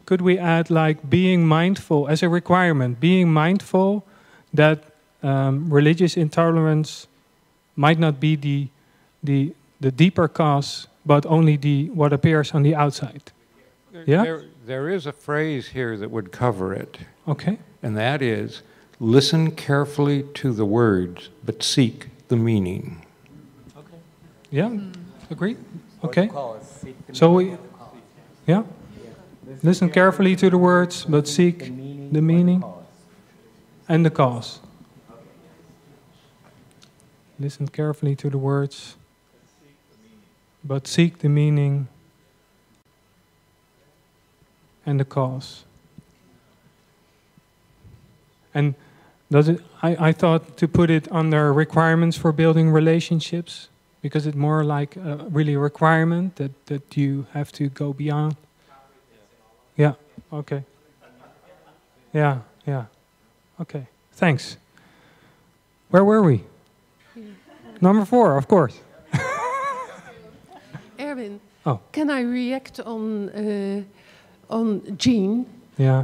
Could we add like being mindful as a requirement? Being mindful that religious intolerance might not be the deeper cause, but only what appears on the outside.
There is a phrase here that would cover it.
Okay.
And that is, listen carefully to the words, but seek the meaning.
Okay. Yeah, agree. Okay. So listen carefully to the words, but seek the meaning and the cause. Listen carefully to the words, but seek the meaning and the cause. And does it? I thought to put it under requirements for building relationships, because it's more like really a requirement that you have to go beyond. Yeah. Okay. Yeah. Yeah. Okay. Thanks. Where were we? Number 4, of course.
Erwin,
oh.
Can I react on Jean?
Yeah.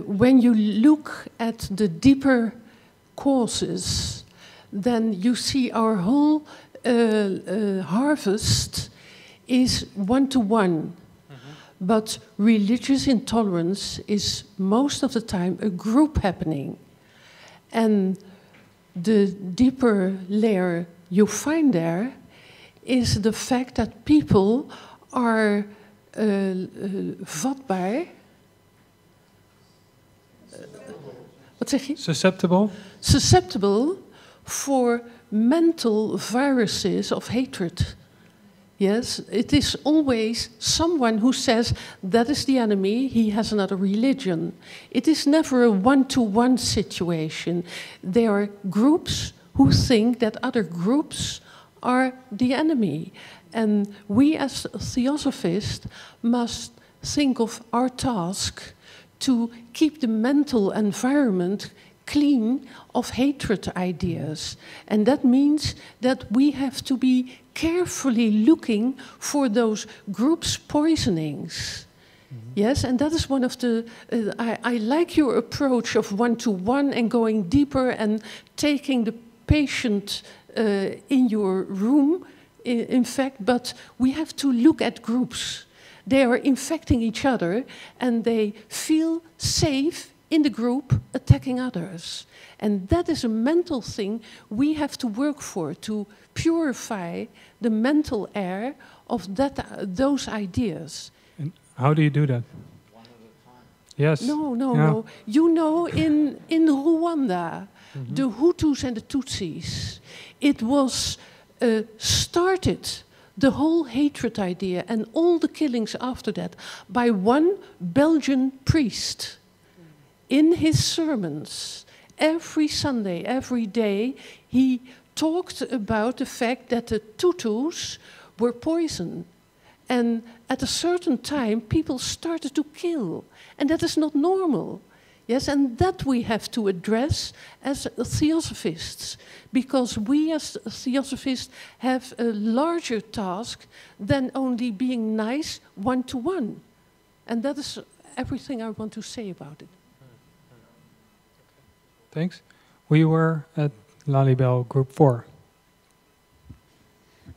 When you look at the deeper causes, then you see our whole harvest is one-to-one. But religious intolerance is most of the time a group happening. And the deeper layer you find there is the fact that people are vatbaar. Wat zeg je?
Susceptible.
Susceptible for mental viruses of hatred. Yes, it is always someone who says that is the enemy, he has another religion. It is never a one-to-one situation. There are groups who think that other groups are the enemy. And we as theosophists must think of our task to keep the mental environment clean of hatred ideas. And that means that we have to be carefully looking for those groups poisonings. Yes, and that is one of the, I like your approach of one-to-one and going deeper and taking the patient in your room, in fact, but we have to look at groups. They are infecting each other and they feel safe in the group attacking others. And that is a mental thing we have to work for, to purify the mental air of those ideas.
And how do you do that?
One at a time.
Yes.
No. You know, in Rwanda, the Hutus and the Tutsis, it was started, the whole hatred idea and all the killings after that, by one Belgian priest. In his sermons, every Sunday, every day, he talked about the fact that the Tutus were poison. And at a certain time, people started to kill. And that is not normal. Yes, and that we have to address as theosophists, because we as theosophists have a larger task than only being nice one-to-one. And that is
everything I want to say about it.
Thanks. We were at Lalibel Group 4.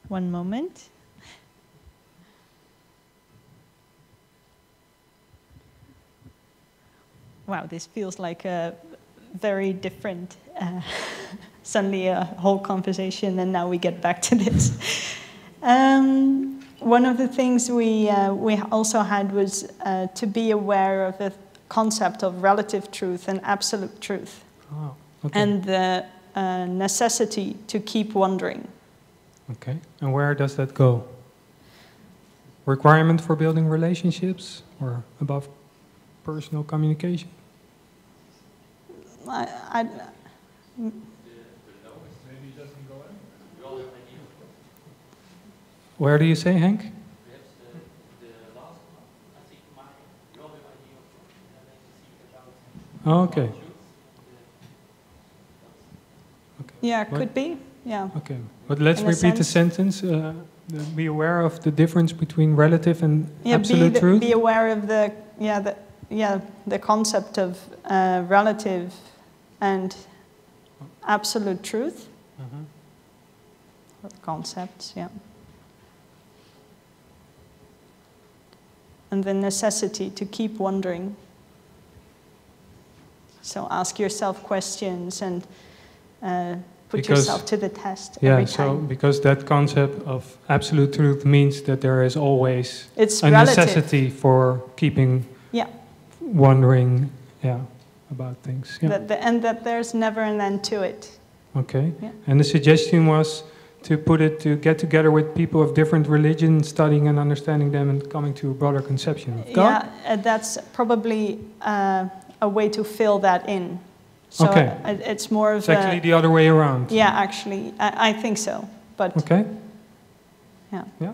One moment. Wow, this feels like a very different, suddenly a whole conversation, and now we get back to this. One of the things we also had was to be aware of the concept of relative truth and absolute truth.
Oh, okay.
And the necessity to keep wondering.
Okay, and where does that go? Requirement for building relationships or above personal communication? Where do you say, Henk? Oh, okay.
Yeah, could be. Yeah.
Okay, but let's repeat the sentence. Be aware of the difference between relative and absolute truth.
Be aware of the the concept of relative and absolute truth. Concepts, yeah. And the necessity to keep wondering. So ask yourself questions and put yourself to the test every time.
So because that concept of absolute truth means that there is always
it's
a
relative.
necessity for keeping wondering about things. Yeah.
And that there's never an end to it.
Okay.
Yeah.
And the suggestion was to put it to get together with people of different religions, studying and understanding them and coming to a broader conception of God?
Yeah, that's probably a way to fill that in. So it's more of
it's actually the other way around.
Yeah, actually, I think so. But
okay.
Yeah.
Yeah.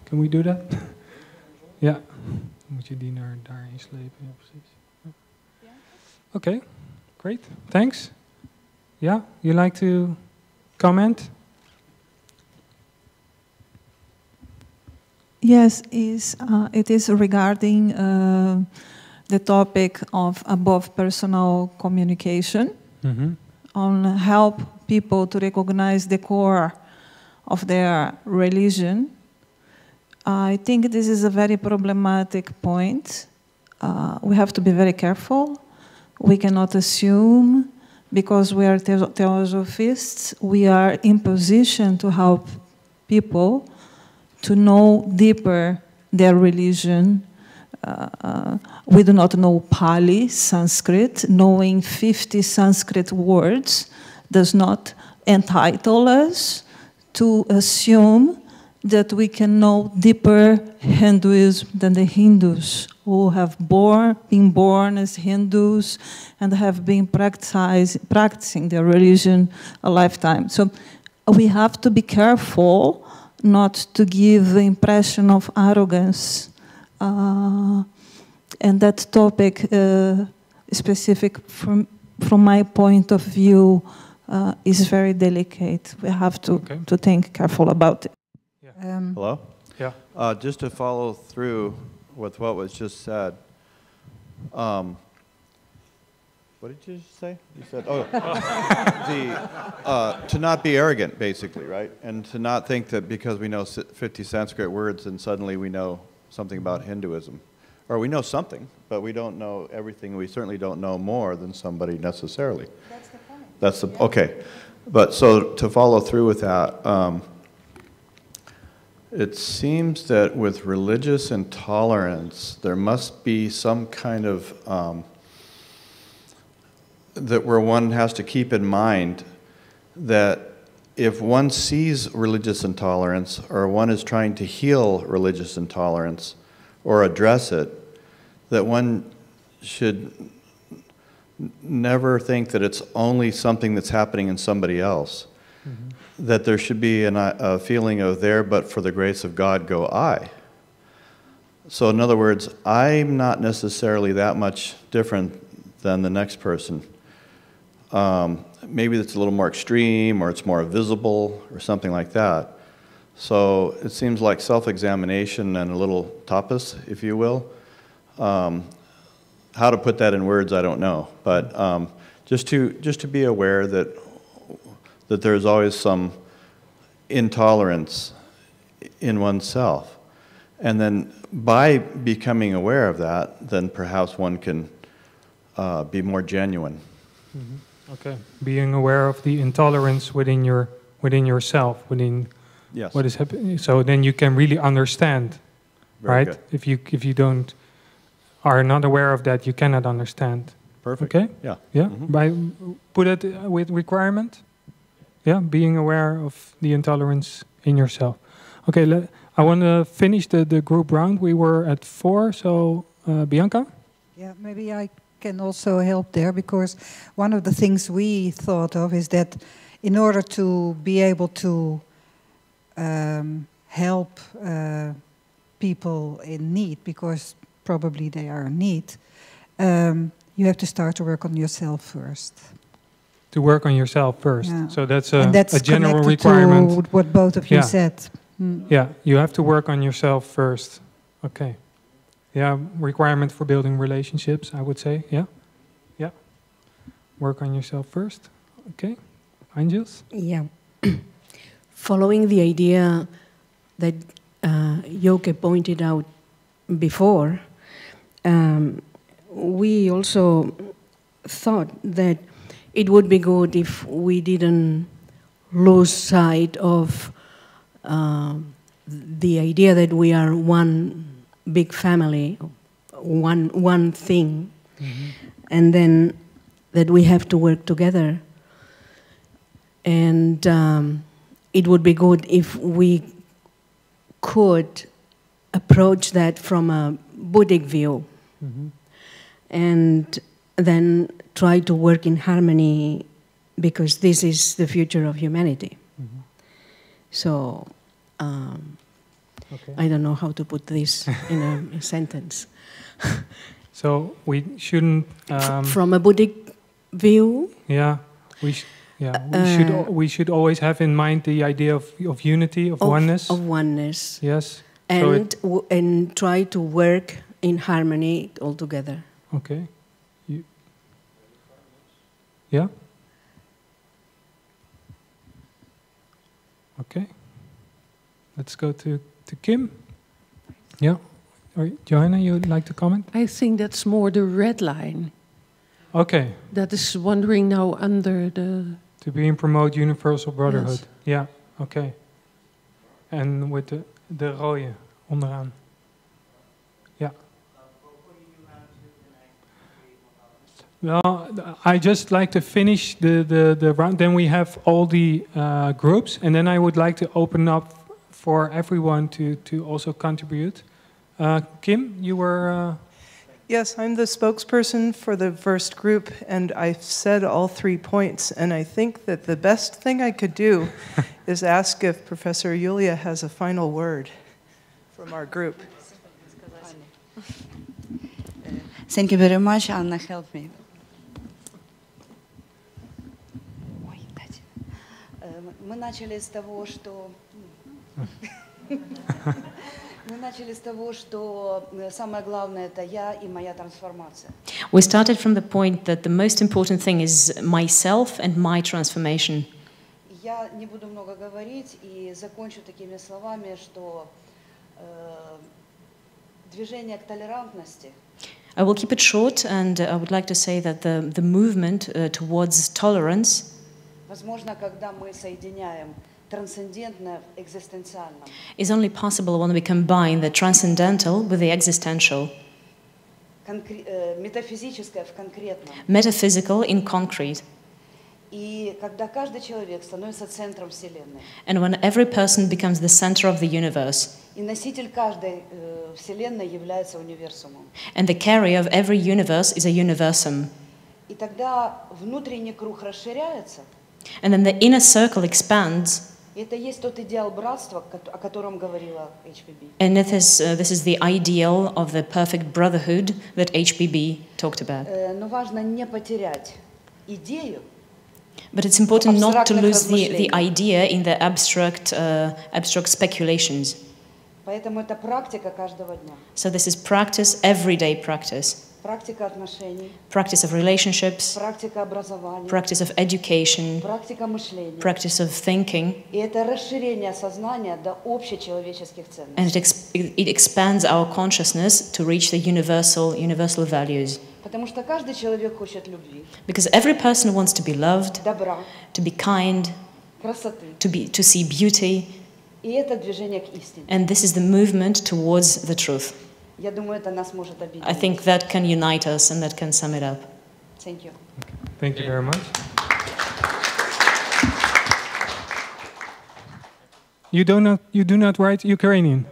Can we do that? Ja. Moet je die daarin slepen? Ja, precies. Ja. Okay, great. Thanks. Yeah, you like to comment?
Yes, it is regarding the topic of above personal communication, on help people to recognize the core of their religion. I think this is a very problematic point. We have to be very careful. We cannot assume, because we are theosophists, we are in position to help people to know deeper their religion. We do not know Pali, Sanskrit. Knowing 50 Sanskrit words does not entitle us to assume that we can know deeper Hinduism than the Hindus, who have been born as Hindus and have been practicing their religion a lifetime. So we have to be careful not to give the impression of arrogance. And that topic, specific from my point of view, is very delicate. We have to think careful about it.
Hello?
Yeah.
Just to follow through with what was just said. What did you say? You said, to not be arrogant, basically, right? And to not think that because we know 50 Sanskrit words and suddenly we know something about Hinduism. Or we know something, but we don't know everything. We certainly don't know more than somebody necessarily. That's the point. That's the, okay. But so to follow through with that, it seems that with religious intolerance, there must be some kind of, that where one has to keep in mind that if one sees religious intolerance or one is trying to heal religious intolerance or address it, that one should never think that it's only something that's happening in somebody else. That there should be a feeling of there, but for the grace of God go I. So in other words, I'm not necessarily that much different than the next person. Maybe it's a little more extreme or it's more visible or something like that. So it seems like self-examination and a little tapas, if you will, how to put that in words, I don't know. But just to be aware that there's always some intolerance in oneself. And then by becoming aware of that, then perhaps one can be more genuine.
Mm-hmm. Okay, being aware of the intolerance within yourself, within
yes.
what is happening. So then you can really understand,
Very
right?
good.
If you are not aware of that, you cannot understand.
Perfect.
Okay.
Yeah.
Yeah.
Mm-hmm.
By put it with requirement. Yeah, being aware of the intolerance in yourself. Okay, I want to finish the group round. We were at 4, so Bianca?
Yeah, maybe I can also help there, because one of the things we thought of is that in order to be able to help people in need, because probably they are in need, you have to start to work on yourself first.
To work on yourself first.
Yeah.
So that's
a
general requirement.
To what both of you said. Mm.
Yeah, you have to work on yourself first. Okay. Yeah, requirement for building relationships, I would say. Yeah. Yeah. Work on yourself first. Okay. Angels?
Yeah. Following the idea that Joke pointed out before, we also thought that it would be good if we didn't lose sight of the idea that we are one big family, one thing, and then that we have to work together. And it would be good if we could approach that from a Buddhic view, and then try to work in harmony, because this is the future of humanity. So, I don't know how to put this in a sentence.
So we shouldn't...
from a Buddhic view?
Yeah, we should always have in mind the idea of unity, of oneness.
Of oneness.
Yes.
And try to work in harmony all together.
Okay. Yeah? Okay. Let's go to Kim. Yeah. Or Johanna, you would like to comment?
I think that's more the red line.
Okay.
That is wandering now under the...
To be and promote universal brotherhood.
Yes.
Yeah, okay. En with de rode onderaan. Yeah. Well, I just like to finish the round. Then we have all the groups, and then I would like to open up for everyone to also contribute. Kim, you were...
Yes, I'm the spokesperson for the first group, and I've said all 3 points, and I think that the best thing I could do is ask if Professor Julia has a final word from our group.
Thank you very much, Anna, help me. Мы начали с того, что... Мы начали с того, что самое главное это я и моя трансформация.
We started from the point that the most important thing is myself and my transformation.
Я не буду много говорить и закончу такими словами, что движение к толерантности.
I will keep it short, and I would like to say that the movement towards tolerance.
Возможно, когда мы соединяем
is only possible when we combine the transcendental with the existential. Metaphysical in concrete. And when every person becomes the center of the universe. And the carrier of every universe is a universum. And then the inner circle expands.
Это есть тот идеал братства, о котором говорила HPB.
And this is the ideal of the perfect brotherhood that HPB talked about.
Но важно не потерять идею.
But it's important not to lose the idea in the abstract speculations.
Поэтому это практика каждого дня.
So this is practice, everyday practice.
Практика отношений.
Practice of relationships.
Практика образования.
Practice of education.
Практика мышления.
Practice of thinking.
И это расширение сознания до общечеловеческих ценностей.
And it expands our consciousness to reach the universal values.
Потому что каждый человек хочет любви.
Because every person wants to be loved,
добра,
to be kind,
красоты.
to see beauty.
И это движение к истине.
And this is the movement towards the truth.
Я думаю, это нас может объединить.
I think that can unite us and that can sum it up.
Thank you.
Thank you very much. You do not write Ukrainian.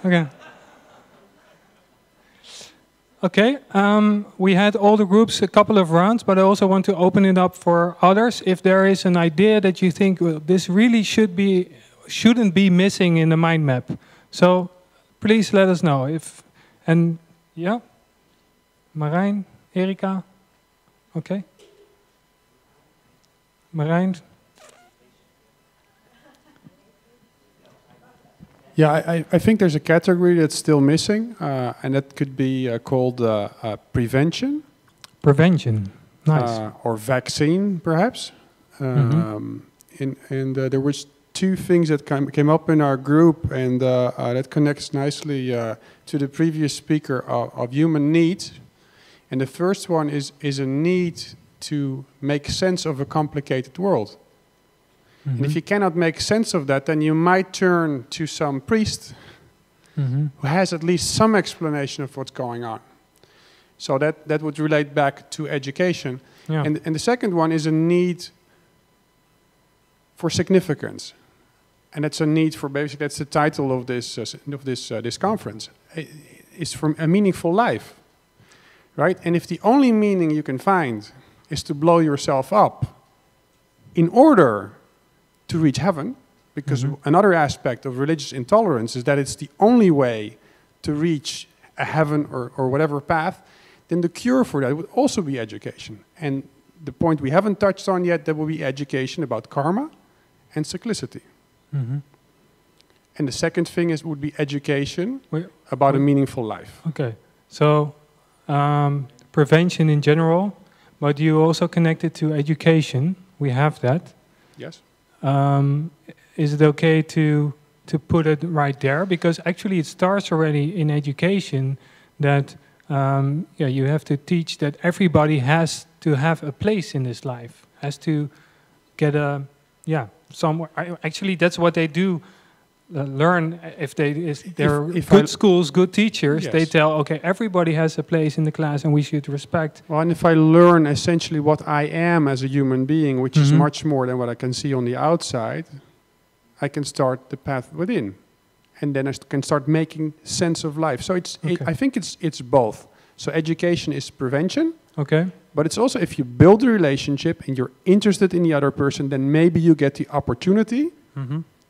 Okay. Okay. We had all the groups a couple of rounds, but I also want to open it up for others. If there is an idea that you think this really shouldn't be missing in the mind map, so please let us know. Yeah, Marijn, Erika, okay. Marijn.
Yeah, I think there's a category that's still missing, and that could be called prevention.
Prevention, nice.
Or vaccine, perhaps. And there was two things that came up in our group, and that connects nicely to the previous speaker of human needs. And the first one is a need to make sense of a complicated world. And if you cannot make sense of that, then you might turn to some priest who has at least some explanation of what's going on. So that would relate back to education.
Yeah.
And the second one is a need for significance. And that's a need for, basically, that's the title of this conference, is for a meaningful life, right? And if the only meaning you can find is to blow yourself up in order to reach heaven, because another aspect of religious intolerance is that it's the only way to reach a heaven or whatever path, then the cure for that would also be education. And the point we haven't touched on yet, that will be education about karma and cyclicity. And the second thing would be education about a meaningful life.
Okay, so prevention in general, but you also connected to education. We have that.
Yes.
Is it okay to put it right there? Because actually it starts already in education that you have to teach that everybody has to have a place in this life, has to get somewhere. Actually, that's what they do. Learn if they're good schools, good teachers. Yes. They tell, okay, everybody has a place in the class, and we should respect.
Well, and if I learn essentially what I am as a human being, which is much more than what I can see on the outside, I can start the path within, and then I can start making sense of life. So I think it's both. So education is prevention.
Okay.
But it's also, if you build a relationship and you're interested in the other person, then maybe you get the opportunity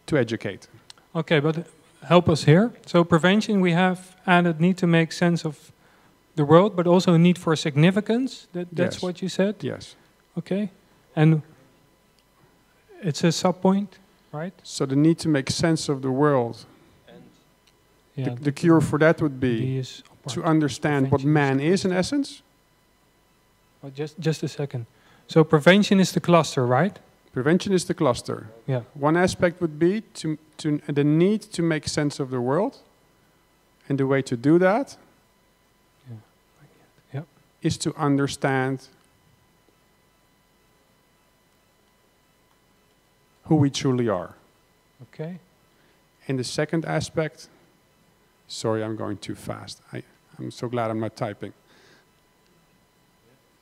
to educate.
Okay, but help us here. So prevention, we have added need to make sense of the world, but also a need for significance. That's what you said?
Yes.
Okay. And it's a sub-point, right?
So the need to make sense of the world. And the cure for that would be to understand what man is in essence.
Oh, just a second. So prevention is the cluster, right?
Prevention is the cluster.
Yeah.
One aspect would be the need to make sense of the world, and the way to do that is to understand who we truly are.
Okay.
And the second aspect, sorry, I'm going too fast. I'm so glad I'm not typing.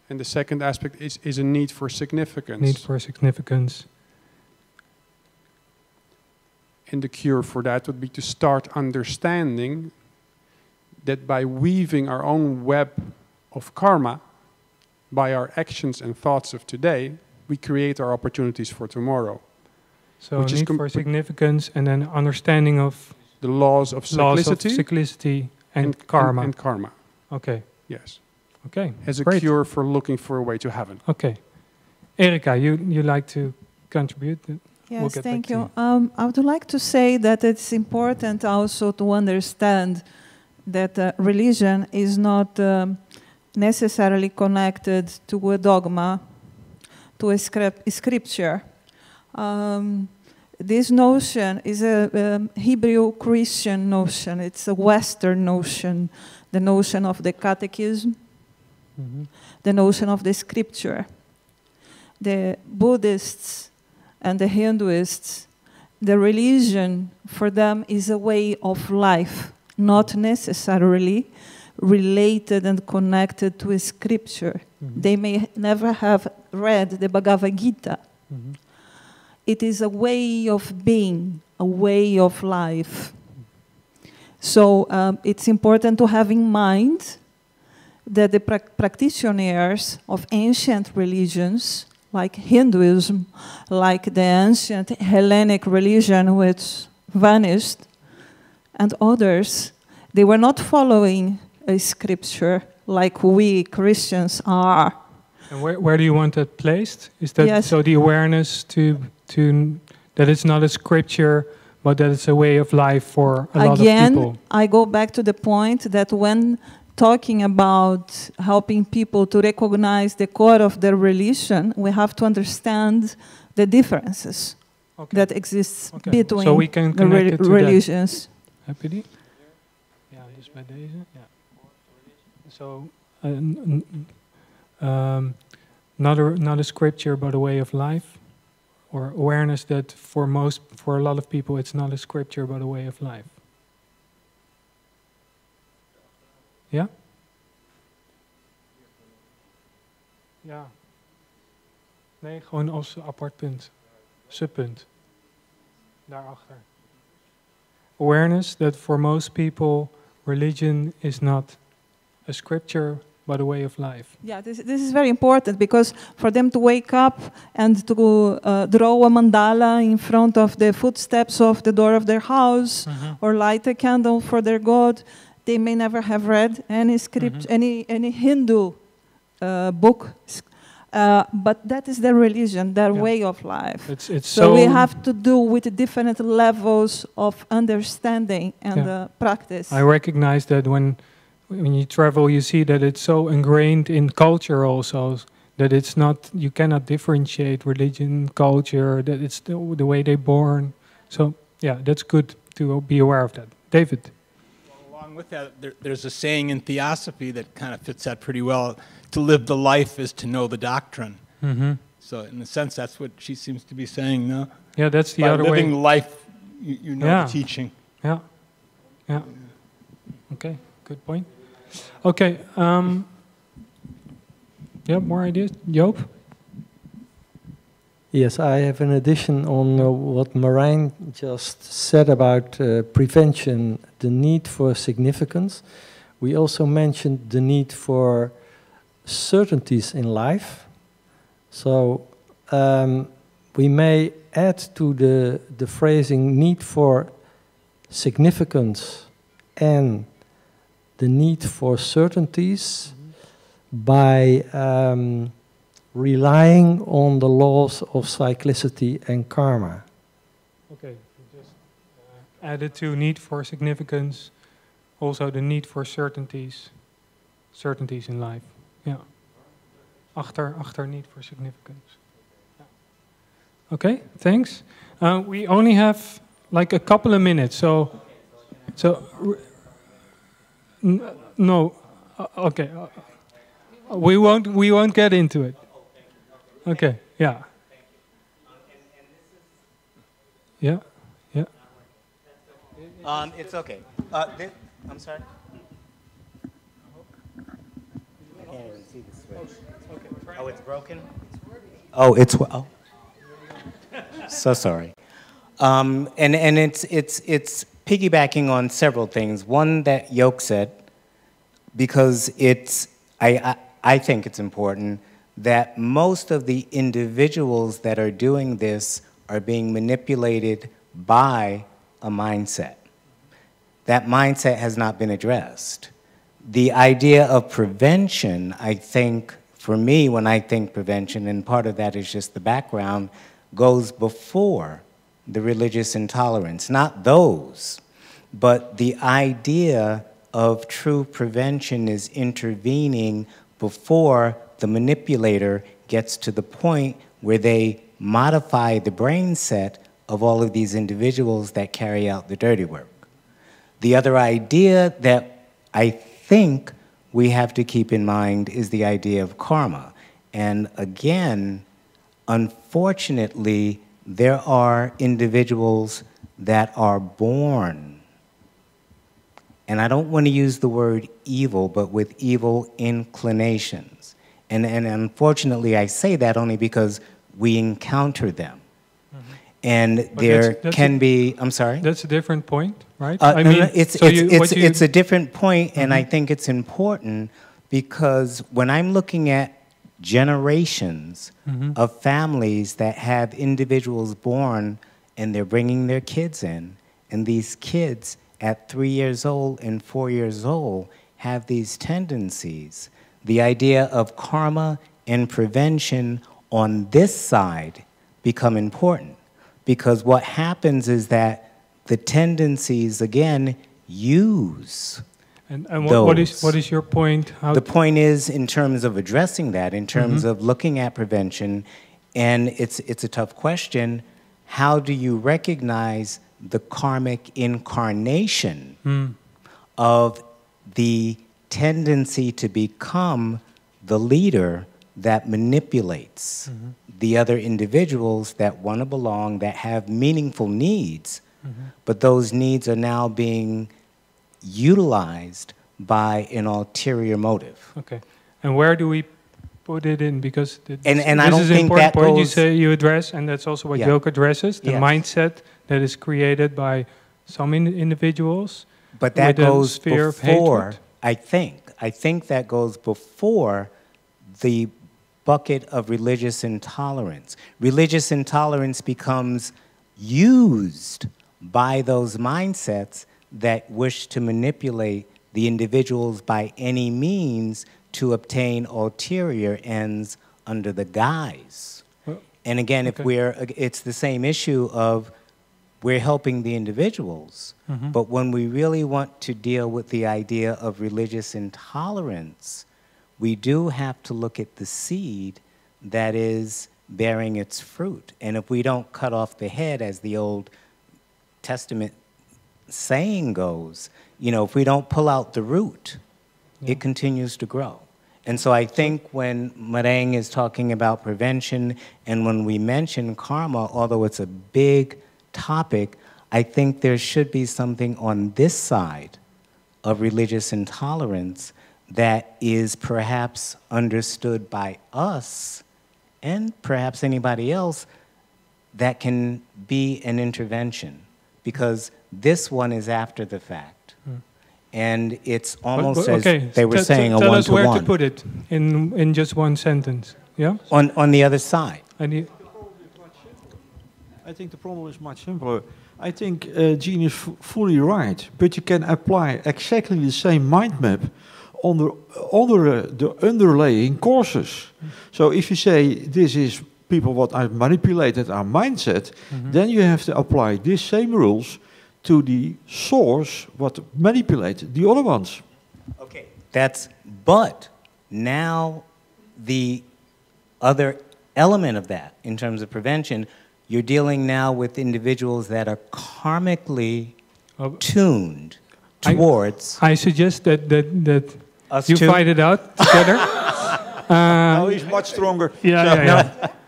And the second aspect is a need for significance.
Need for significance.
And the cure for that would be to start understanding that by weaving our own web of karma, by our actions and thoughts of today, we create our opportunities for tomorrow.
So need for significance, and then understanding of
the laws of
cyclicity and karma.
And karma.
Okay.
Yes.
Okay.
As a cure for looking for a way to heaven.
Okay. Erika, you like to contribute? we'll
Yes,
get
thank
back to
you. I would like to say that it's important also to understand that religion is not necessarily connected to a dogma, to a scripture. This notion is a Hebrew Christian notion. It's a Western notion, the notion of the catechism, the notion of the scripture. The Buddhists and the Hinduists, the religion for them is a way of life, not necessarily related and connected to a scripture. They may never have read the Bhagavad Gita. It is a way of being, a way of life. So it's important to have in mind that the practitioners of ancient religions, like Hinduism, like the ancient Hellenic religion which vanished, and others, they were not following a scripture like we Christians are.
And where do you want that placed? Is that so the awareness to that it's not a scripture, but that it's a way of life for a lot of people?
Again, I go back to the point that when talking about helping people to recognize the core of their religion, we have to understand the differences that exist between
so we can
the religions.
Happy? Ja, dus bij deze. Ja. So, not a scripture, but a way of life, or awareness that for a lot of people, it's not a scripture, but a way of life. Ja? Ja. Nee, gewoon als apart punt. Subpunt. Daarachter. Awareness that for most people, religion is not a scripture, but a way of life.
Yeah, this is very important, because for them to wake up and to draw a mandala in front of the footsteps of the door of their house, or light a candle for their God, they may never have read any script, any Hindu book, but that is their religion, their way of life. So we have to do with different levels of understanding and practice.
I recognize that when you travel, you see that it's so ingrained in culture also, that it's not, you cannot differentiate religion, culture, that it's the way they're born. So yeah, that's good to be aware of that. David?
Along with that, there's a saying in Theosophy that kind of fits that pretty well. To live the life is to know the doctrine. So in a sense, that's what she seems to be saying, no?
Yeah, that's the
By
other way.
living life, you know the teaching.
Yeah. Yeah. Okay, good point. Okay, yeah, more ideas? Joop?
Yes, I have an addition on what Marijn just said about prevention, the need for significance. We also mentioned the need for certainties in life. So we may add to the phrasing need for significance and the need for certainties by relying on the laws of cyclicity and karma.
Okay, just added to need for significance, also the need for certainties in life. Yeah. Achter need for significance. Yeah. Okay, thanks. We only have like a couple of minutes, so no, okay. We won't get into it. Okay, yeah. Yeah, yeah.
It's okay. I'm sorry. I can't even see the switch. Oh, it's broken? Oh, it's so sorry. And it's piggybacking on several things. One that Yoke said, because I think it's important that most of the individuals that are doing this are being manipulated by a mindset. That mindset has not been addressed. The idea of prevention, I think, for me, when I think prevention, and part of that is just the background, goes before the religious intolerance. Not those, but the idea of true prevention is intervening before the manipulator gets to the point where they modify the brain set of all of these individuals that carry out the dirty work. The other idea that I think we have to keep in mind is the idea of karma. And again, unfortunately, there are individuals that are born, and I don't want to use the word evil, but with evil inclinations. And unfortunately, I say that only because we encounter them. And but there can be, I'm sorry?
That's a different point, right?
It's a different point, and I think it's important because when I'm looking at generations of families that have individuals born and they're bringing their kids in, and these kids at 3 years old and 4 years old have these tendencies, the idea of karma and prevention on this side become important. Because what happens is that the tendencies, again, use
And what is your point?
The point is, in terms of addressing that, in terms of looking at prevention, and it's a tough question, how do you recognize the karmic incarnation of the tendency to become the leader that manipulates the other individuals that want to belong, that have meaningful needs, but those needs are now being utilized by an ulterior motive.
Okay. And where do we put it in? Because this
I don't
is an
think
important
that
point
goes,
you say you address, and that's also what Yoke addresses, the mindset that is created by some individuals.
But that goes
sphere
before,
of
hatred. I think that goes before the bucket of religious intolerance. Religious intolerance becomes used by those mindsets that wish to manipulate the individuals by any means to obtain ulterior ends under the guise. And again, if it's the same issue of we're helping the individuals, but when we really want to deal with the idea of religious intolerance, we do have to look at the seed that is bearing its fruit. And if we don't cut off the head, as the Old Testament saying goes, you know, if we don't pull out the root, it continues to grow. And so I think when Marang is talking about prevention and when we mention karma, although it's a big topic, I think there should be something on this side of religious intolerance that is perhaps understood by us and perhaps anybody else that can be an intervention, because this one is after the fact. And it's almost as they were saying a one-to-one.
Tell us where to put it in just one sentence. Yeah?
On the other side.
I think the problem is much simpler. I think Jean is fully right, but you can apply exactly the same mind map on the underlying causes. So if you say this is people what are manipulated our mindset, then you have to apply these same rules to the source what manipulate the other ones.
Okay, but now the other element of that in terms of prevention, you're dealing now with individuals that are karmically tuned towards.
I suggest that you fight it out together.
No, he's much stronger.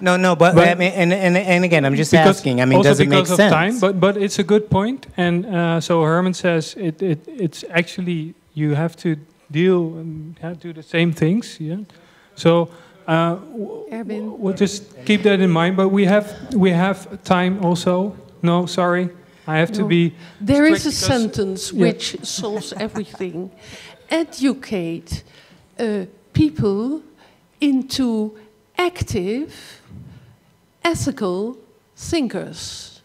No, but I mean, and again, I'm just asking. I mean, does it make sense?
Time, but it's a good point. And so Herman says it's actually you have to deal and have to do the same things. Yeah. So we'll just keep that in mind. But we have time also. No, sorry, I have to be.
There is a sentence which solves everything. Educate people into active, ethical thinkers.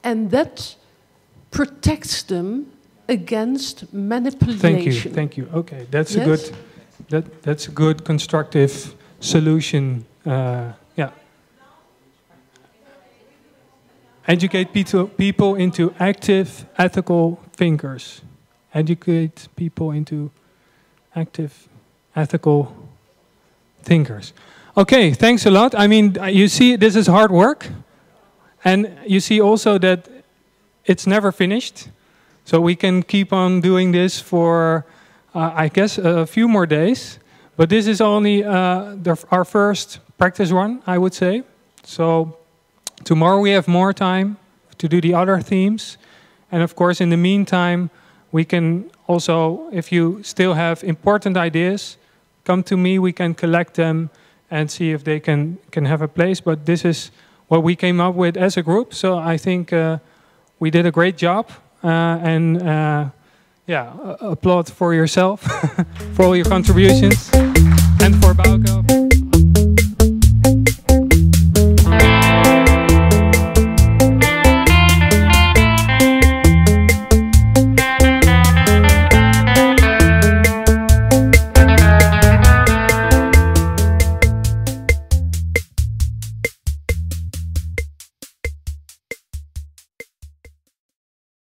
And that protects them against manipulation.
Thank you. Okay, that's a good that's a good constructive solution. Educate people into active, ethical thinkers. Educate people into active, ethical thinkers. Okay, thanks a lot. I mean, you see, this is hard work. And you see also that it's never finished. So we can keep on doing this for, I guess, a few more days. But this is only our first practice run, I would say. So tomorrow we have more time to do the other themes. And of course, in the meantime, we can also, if you still have important ideas, come to me, we can collect them and see if they can have a place. But this is what we came up with as a group. So I think we did a great job. Yeah, applaud for yourself, for all your contributions, and for Bauke.